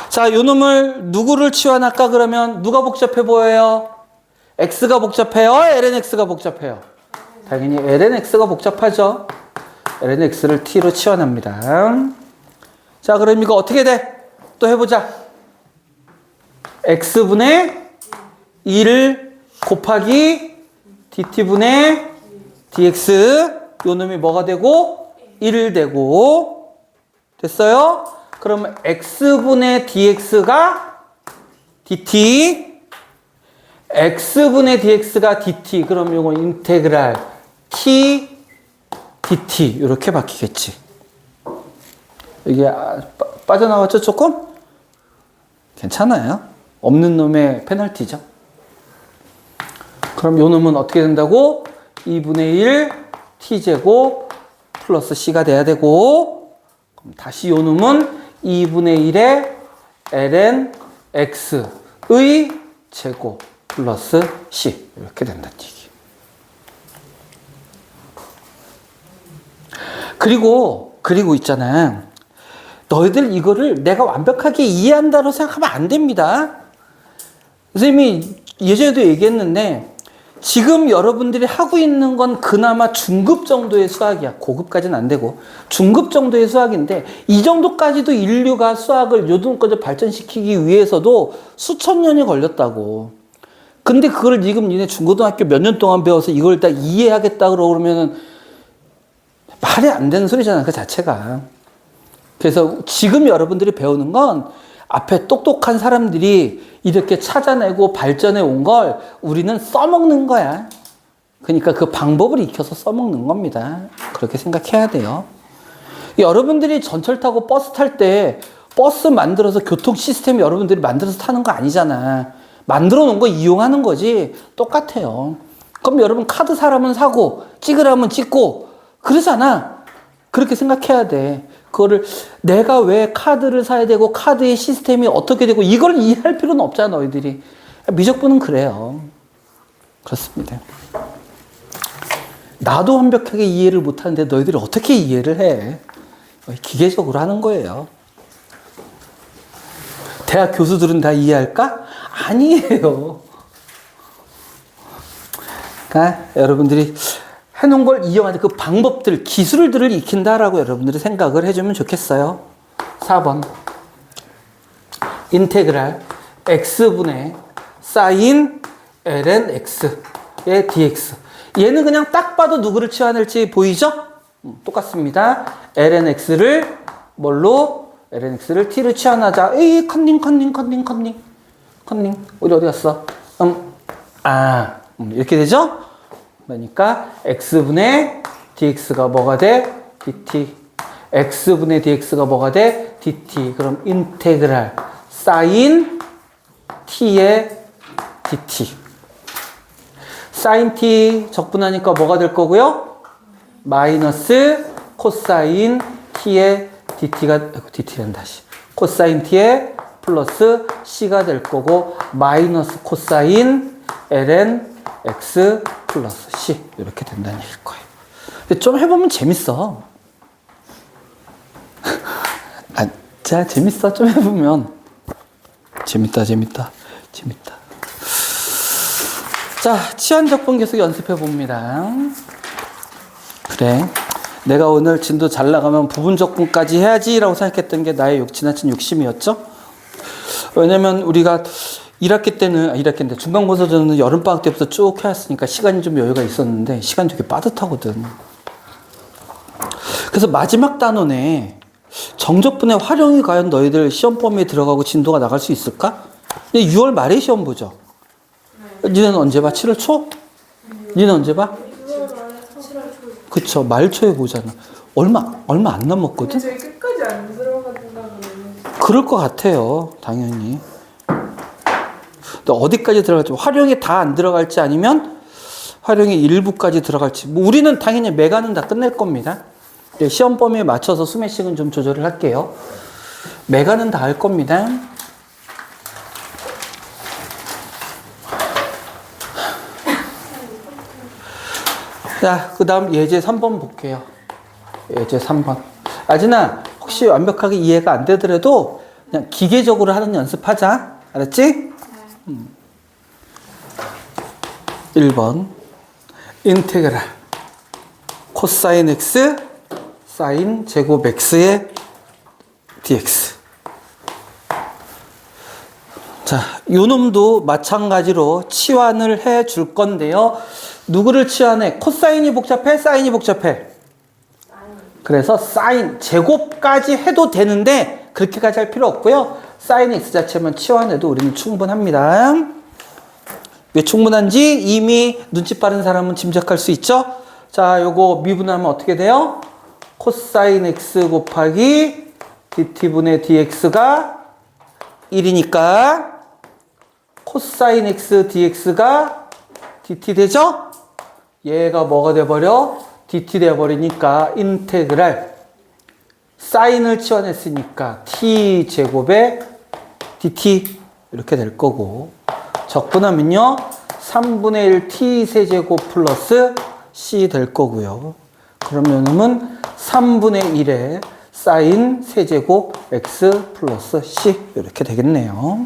자, 요 놈을 누구를 치환할까 그러면 누가 복잡해 보여요? x가 복잡해요? ln x가 복잡해요? 당연히 ln x가 복잡하죠. ln x를 t로 치환합니다. 자, 그럼 이거 어떻게 돼? 또 해보자. x분의 1 곱하기 dt분의 dx. 요 놈이 뭐가 되고? 1 되고. 됐어요? 그러면 x분의 dx가 dt, x분의 dx가 dt. 그럼 요거 인테그랄 t dt 이렇게 바뀌겠지. 이게 빠져나왔죠 조금? 괜찮아요. 없는 놈의 페널티죠. 그럼 요 놈은 어떻게 된다고? 2분의 1 t제곱 플러스 c가 돼야 되고, 그럼 다시 요 놈은 2분의 1의 ln x의 제곱 플러스 c 이렇게 된다는 얘기. 그리고 있잖아. 너희들 이거를 내가 완벽하게 이해한다고 생각하면 안 됩니다. 선생님이 예전에도 얘기했는데 지금 여러분들이 하고 있는 건 그나마 중급 정도의 수학이야. 고급까지는 안 되고 중급 정도의 수학인데 이 정도까지도 인류가 수학을 요 정도까지 발전시키기 위해서도 수천 년이 걸렸다고. 근데 그걸 지금 니네 중고등학교 몇 년 동안 배워서 이걸 다 이해하겠다 그러면은 말이 안 되는 소리잖아, 그 자체가. 그래서 지금 여러분들이 배우는 건 앞에 똑똑한 사람들이 이렇게 찾아내고 발전해 온 걸 우리는 써먹는 거야. 그러니까 그 방법을 익혀서 써먹는 겁니다. 그렇게 생각해야 돼요. 여러분들이 전철 타고 버스 탈 때 버스 만들어서 교통 시스템 여러분들이 만들어서 타는 거 아니잖아. 만들어 놓은 거 이용하는 거지. 똑같아요. 그럼 여러분 카드 사라면 사고 찍으라면 찍고 그러잖아. 그렇게 생각해야 돼. 그거를 내가 왜 카드를 사야 되고 카드의 시스템이 어떻게 되고 이걸 이해할 필요는 없잖아, 너희들이. 미적분은 그래요. 그렇습니다. 나도 완벽하게 이해를 못하는데 너희들이 어떻게 이해를 해? 기계적으로 하는 거예요. 대학 교수들은 다 이해할까? 아니에요. 그러니까 여러분들이 해놓은 걸 이용하는 그 방법들, 기술들을 익힌다라고 여러분들이 생각을 해주면 좋겠어요. 4번. 인테그랄 x분의 사인 ln x의 dx. 얘는 그냥 딱 봐도 누구를 치환할지 보이죠? 똑같습니다. ln x를 뭘로? ln x를 t로 치환하자. 에이, 컨닝. 우리 어디 갔어? 이렇게 되죠? 그러니까 x분의 dx가 뭐가 돼? dt. x분의 dx가 뭐가 돼? dt. 그럼 인테그랄 사인 t의 dt. 사인 t 적분하니까 뭐가 될 거고요? 마이너스 코사인 t의 dt란 다시. 코사인 t의 플러스 c가 될 거고 마이너스 코사인 ln x 플러스 c 이렇게 된다는 얘기일 거예요. 근데 좀 해보면 재밌어. 자, 재밌어. 좀 해보면 재밌다. 자, 치환적분 계속 연습해 봅니다. 그래, 내가 오늘 진도 잘 나가면 부분적분까지 해야지라고 생각했던 게 나의 지나친 욕심이었죠. 왜냐면 우리가 1학기 때는 중간고사전은 여름방학 때부터 쭉 해왔으니까 시간이 좀 여유가 있었는데 시간이 되게 빠듯하거든. 그래서 마지막 단원에 정적분의 활용이 과연 너희들 시험 범위에 들어가고 진도가 나갈 수 있을까? 6월 말에 시험 보죠. 니네는 언제 봐? 7월 초? 니네는 언제 봐? 그쵸, 말초에 보잖아. 얼마 안 남았거든? 저희 끝까지 안 들어간다고. 그럴 것 같아요, 당연히. 또 어디까지 들어갈지, 활용이 다 안 들어갈지 아니면 활용이 일부까지 들어갈지. 뭐 우리는 당연히 메가는 다 끝낼 겁니다. 네, 시험 범위에 맞춰서 수매식은 좀 조절을 할게요. 메가는 다 할 겁니다. 자, 그 다음 예제 3번 볼게요. 예제 3번. 아진아, 혹시 완벽하게 이해가 안 되더라도 그냥 기계적으로 하는 연습하자. 알았지? 1번. 인테그랄. 코사인 x, 사인 제곱 x의 dx. 자, 요 놈도 마찬가지로 치환을 해 줄 건데요. 누구를 치환해? 코사인이 복잡해? 사인이 복잡해? 그래서 사인 제곱까지 해도 되는데 그렇게까지 할 필요 없고요. 사인 x 자체만 치환해도 우리는 충분합니다. 왜 충분한지 이미 눈치 빠른 사람은 짐작할 수 있죠? 자, 요거 미분하면 어떻게 돼요? 코사인 x 곱하기 dt분의 dx가 1이니까 코사인 x dx가 dt 되죠? 얘가 뭐가 돼버려? dt 돼버리니까 인테그랄 사인을 치환했으니까 t 제곱에 dt 이렇게 될 거고 적분하면요 3분의 1 t 세제곱 플러스 c 될 거고요. 그러면은 3분의 1에 사인 세제곱 x 플러스 c 이렇게 되겠네요.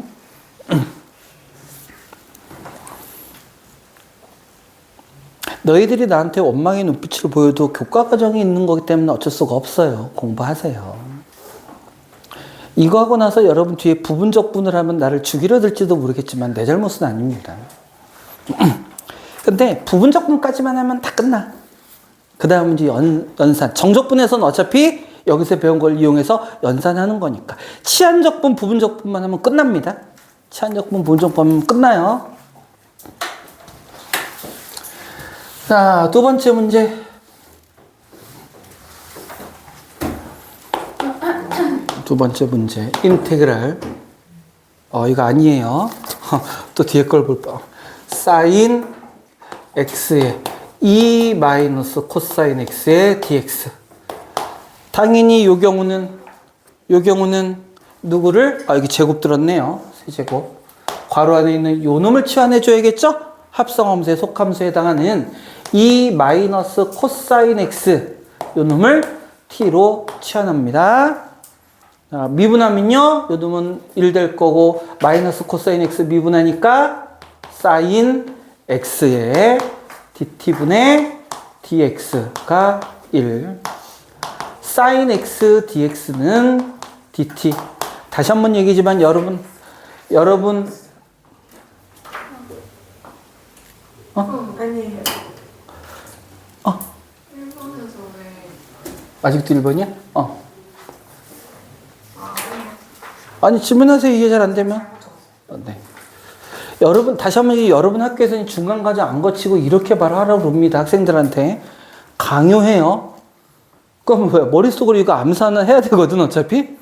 너희들이 나한테 원망의 눈빛을 보여도 교과 과정이 있는 거기 때문에 어쩔 수가 없어요. 공부하세요. 이거 하고 나서 여러분 뒤에 부분적분을 하면 나를 죽이려 들지도 모르겠지만 내 잘못은 아닙니다. 근데 부분적분까지만 하면 다 끝나. 그 다음 이제 연산. 정적분에서는 어차피 여기서 배운 걸 이용해서 연산하는 거니까. 치환적분, 부분적분만 하면 끝납니다. 치환적분, 부분적분 하면 끝나요. 자, 두 번째 문제. 두 번째 문제. 인테그랄. 이거 아니에요. 또 뒤에 걸 볼 거. 사인 x의 2 마이너스 코사인 x의 dx. 당연히 요 경우는 누구를? 여기 제곱 들었네요. 세제곱. 괄호 안에 있는 요 놈을 치환해 줘야겠죠? 합성함수에 속함수에 해당하는 2 마이너스 코사인 x 요 놈을 t로 치환합니다. 자, 미분하면요 요 놈은 1 될 거고 마이너스 코사인 x 미분하니까 사인 x의 dt분의 dx가 1. 사인 x dx는 dt. 다시 한번 얘기지만 여러분 아니에요. 1번에서 왜 아직도 1번이야? 아니 질문하세요. 이해 잘 안 되면. 네. 여러분 다시 한번 여러분 학교에서는 중간 과정 안 거치고 이렇게 말하라고 그럽니다. 학생들한테 강요해요. 그럼 뭐야? 머릿속으로 이거 암산을 해야 되거든 어차피.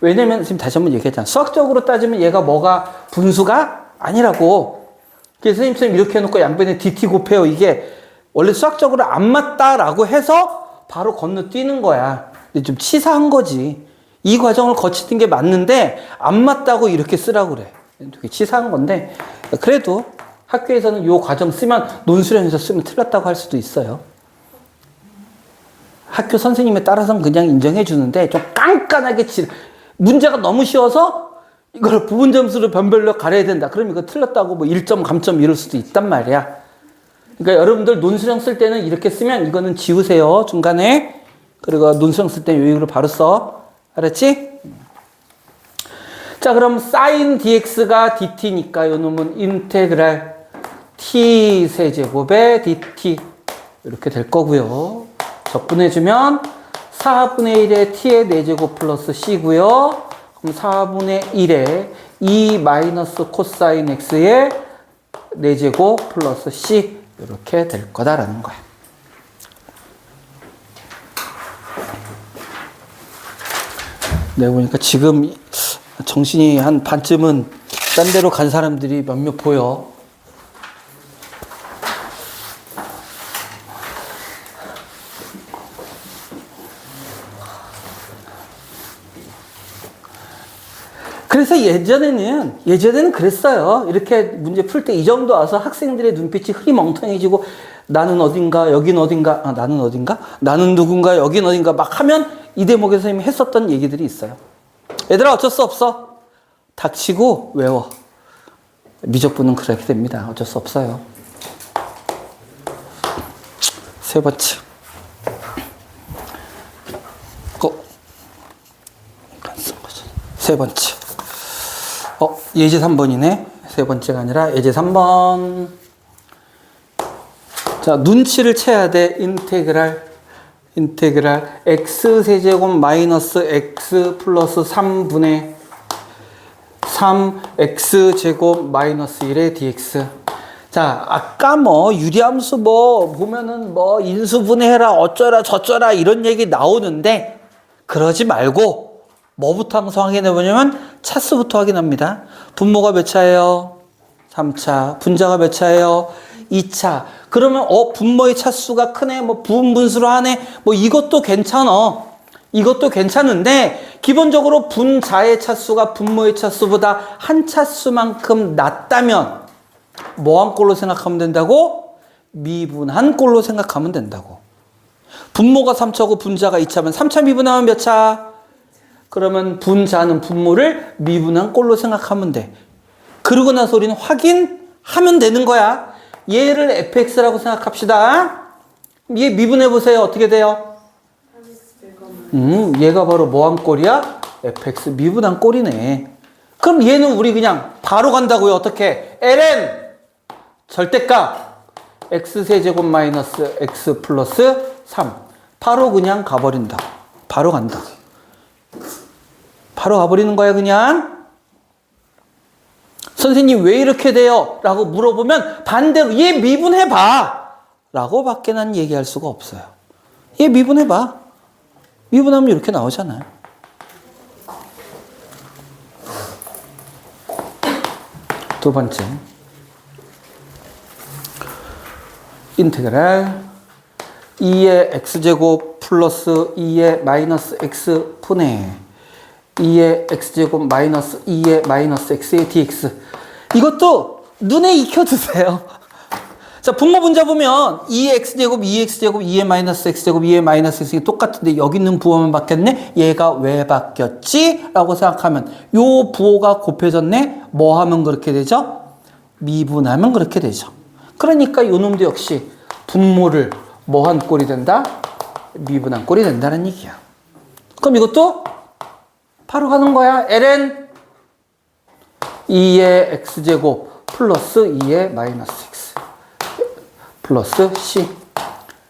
왜냐면 지금 다시 한번 얘기했잖아. 수학적으로 따지면 얘가 뭐가 분수가 아니라고. 그래서 선생님 이렇게 해놓고 양변에 dt 곱해요. 이게 원래 수학적으로 안 맞다라고 해서 바로 건너뛰는 거야. 근데 좀 치사한 거지. 이 과정을 거치는 게 맞는데 안 맞다고 이렇게 쓰라고 그래. 되게 치사한 건데 그래도 학교에서는 이 과정 쓰면 논술형에서 쓰면 틀렸다고 할 수도 있어요. 학교 선생님에 따라서는 그냥 인정해 주는데 좀 깐깐하게 문제가 너무 쉬워서 이걸 부분 점수로 변별로 가려야 된다. 그럼 이거 틀렸다고 뭐 1점, 감점 이럴 수도 있단 말이야. 그러니까 여러분들 논술형 쓸 때는 이렇게 쓰면 이거는 지우세요. 중간에. 그리고 논술형 쓸 때는 요식으로 바로 써. 알았지? 자, 그럼 sin dx가 dt니까 요 놈은 인테그랄 t 세제곱의 dt 이렇게 될 거고요. 적분해주면 4분의 1의 t의 4제곱 플러스 c고요. 그럼 4분의 1의 2 마이너스 코사인 x의 4제곱 플러스 c 이렇게 될 거다라는 거야. 내가 보니까 지금 정신이 한 반쯤은 딴 데로 간 사람들이 몇몇 보여. 그래서 예전에는 그랬어요. 이렇게 문제 풀 때 이 정도 와서 학생들의 눈빛이 흐리멍텅해지고 나는 어딘가, 여긴 어딘가, 나는 어딘가, 나는 누군가, 여긴 어딘가 막 하면 이 대목에서 선생님이 했었던 얘기들이 있어요. 얘들아 어쩔 수 없어. 닥치고 외워. 미적분은 그렇게 됩니다. 어쩔 수 없어요. 세 번째. 세 번째. 예제 3번이네. 세 번째가 아니라 예제 3번. 자, 눈치를 채야 돼. 인테그랄 x 세제곱 마이너스 x 플러스 3분의 3x 제곱 마이너스 1의 dx. 자, 아까 유리함수 보면은 인수분해해라 어쩌라 저쩌라 이런 얘기 나오는데 그러지 말고 뭐부터 항상 확인해보냐면 차수부터 확인합니다. 분모가 몇 차예요? 3차. 분자가 몇 차예요? 2차. 그러면 분모의 차수가 크네. 부분분수로 하네. 이것도 괜찮아. 이것도 괜찮은데 기본적으로 분자의 차수가 분모의 차수보다 한 차수만큼 낮다면 뭐한 꼴로 생각하면 된다고? 미분한 꼴로 생각하면 된다고. 분모가 3차고 분자가 2차면 3차 미분하면 몇 차? 그러면 분자는 분모를 미분한 꼴로 생각하면 돼. 그러고 나서 우리는 확인하면 되는 거야. 얘를 fx라고 생각합시다. 얘 미분해보세요. 어떻게 돼요? 얘가 바로 뭐한 꼴이야? fx 미분한 꼴이네. 그럼 얘는 우리 그냥 바로 간다고요. 어떻게? ln 절대값 x세제곱 마이너스 x 플러스 3 바로 그냥 가버린다. 바로 간다. 바로 가버리는 거야 그냥. 선생님 왜 이렇게 돼요? 라고 물어보면 반대로 얘 미분해봐 라고 밖에 난 얘기할 수가 없어요. 얘 미분해봐. 미분하면 이렇게 나오잖아요. 두 번째 인테그랄 2의 x제곱 플러스 2의 마이너스 x분의 2의 x제곱 마이너스 2의 마이너스 x의 dx. 이것도 눈에 익혀두세요. 자, 분모 분자 보면 2의 x제곱, 2의 x제곱, 2의 마이너스 x제곱, 2의 마이너스 x이 똑같은데 여기 있는 부호만 바뀌었네? 얘가 왜 바뀌었지? 라고 생각하면 요 부호가 곱해졌네? 뭐 하면 그렇게 되죠? 미분하면 그렇게 되죠. 그러니까 요 놈도 역시 분모를 뭐 한 꼴이 된다? 미분한 꼴이 된다는 얘기야. 그럼 이것도 바로 가는 거야. ln 2의 x제곱 플러스 2의 마이너스 x 플러스 c.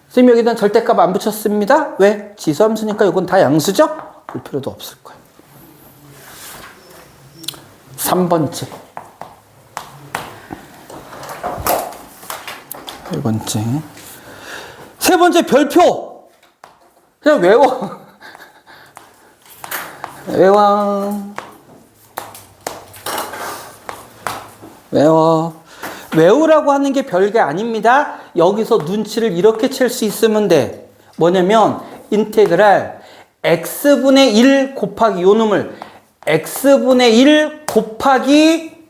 선생님 여기다 절대값 안 붙였습니다. 왜? 지수함수니까 이건 다 양수죠? 볼 필요도 없을 거예요. 3번째. 1번째. 세 번째 별표. 그냥 외워. 외우라고 하는 게 별게 아닙니다. 여기서 눈치를 이렇게 챌 수 있으면 돼. 뭐냐면 인테그랄 x분의 1 곱하기 요 놈을 x분의 1 곱하기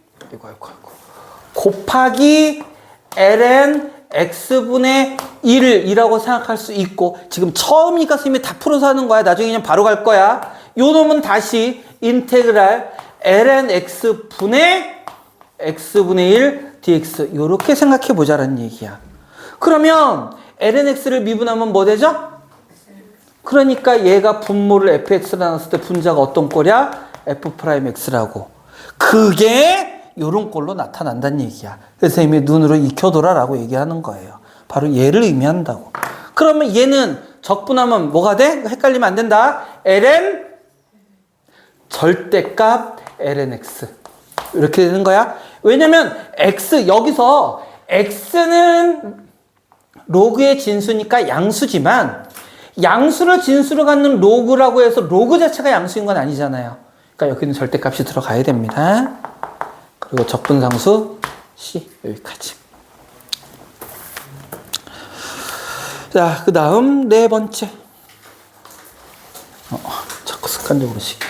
곱하기 ln x분의 1이라고 생각할 수 있고, 지금 처음이니까 선생님이 다 풀어서 하는 거야. 나중에 그냥 바로 갈 거야. 요 놈은 다시 인테그랄 ln x분의 x분의 1 dx 요렇게 생각해 보자라는 얘기야. 그러면 ln x를 미분하면 뭐 되죠? 그러니까 얘가 분모를 fx로 나눴을 때 분자가 어떤 꼴이야? f'x라고. 그게 요런 꼴로 나타난다는 얘기야. 그래서 선생님이 눈으로 익혀둬라라고 얘기하는 거예요. 바로 얘를 의미한다고. 그러면 얘는 적분하면 뭐가 돼? 헷갈리면 안 된다. ln 절대값 ln x 이렇게 되는 거야. 왜냐면 x 여기서 x는 로그의 진수니까 양수지만 양수를 진수로 갖는 로그라고 해서 로그 자체가 양수인 건 아니잖아요. 그러니까 여기는 절대값이 들어가야 됩니다. 그리고 적분상수 C 여기까지. 자, 그 다음 네 번째. 자꾸 습관적으로 시켜.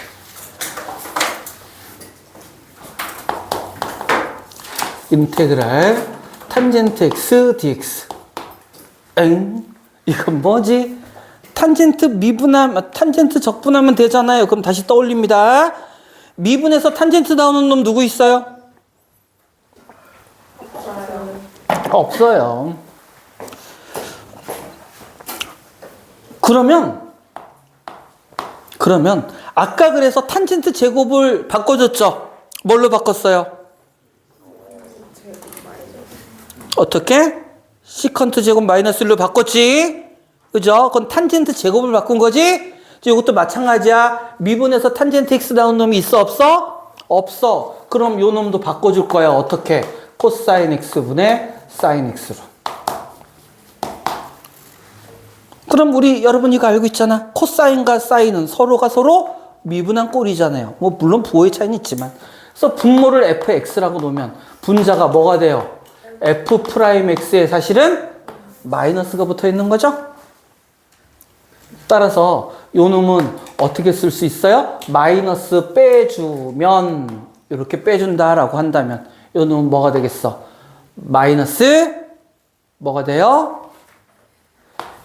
인테그랄 탄젠트 x dx. 이건 뭐지? 탄젠트 미분하면, 탄젠트 적분하면 되잖아요. 그럼 다시 떠올립니다. 미분에서 탄젠트 나오는 놈 누구 있어요? 없어요. 그러면 아까 그래서 탄젠트 제곱을 바꿔줬죠? 뭘로 바꿨어요? 어떻게? 시컨트 제곱 마이너스 1로 바꿨지? 그죠? 그건 탄젠트 제곱을 바꾼 거지? 이것도 마찬가지야. 미분에서 탄젠트 x 나온 놈이 있어 없어? 없어. 그럼 요 놈도 바꿔줄 거야. 어떻게? 코사인 x분의 사인 x로. 그럼 우리 여러분 이거 알고 있잖아. 코사인과 사인은 서로가 서로 미분한 꼴이잖아요. 뭐 물론 부호의 차이는 있지만. 그래서 분모를 fx라고 놓으면 분자가 뭐가 돼요? f 프라임 x에 사실은 마이너스가 붙어 있는 거죠? 따라서 요 놈은 어떻게 쓸 수 있어요? 마이너스 빼주면 이렇게 빼준다라고 한다면 요 놈은 뭐가 되겠어? 마이너스 뭐가 돼요?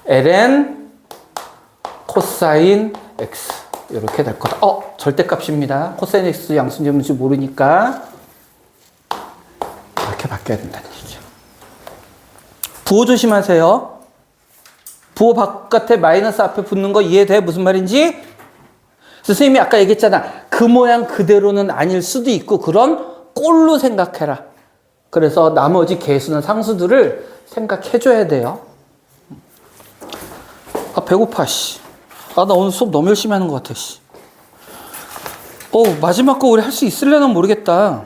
ln 코사인 x 이렇게 될 거다. 절대값입니다. 코사인 x 양수인지 뭔지 모르니까 이렇게 바뀌어야 된다는 얘기죠. 부호 조심하세요. 부호 바깥에 마이너스 앞에 붙는 거 이해돼? 무슨 말인지? 선생님이 아까 얘기했잖아. 그 모양 그대로는 아닐 수도 있고 그런 꼴로 생각해라. 그래서 나머지 개수나 상수들을 생각해줘야 돼요. 배고파, 씨. 나 오늘 수업 너무 열심히 하는 것 같아, 씨. 마지막 거 우리 할 수 있을려나 모르겠다.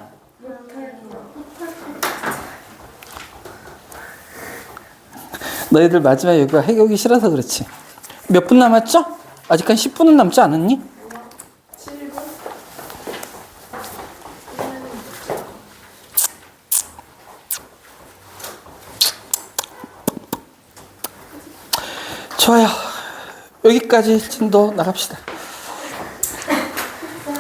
너희들 마지막에 여기가 해결하기 싫어서 그렇지. 몇 분 남았죠? 아직 한 10분은 남지 않았니? 7분? 좋아요. 여기까지 진도 나갑시다.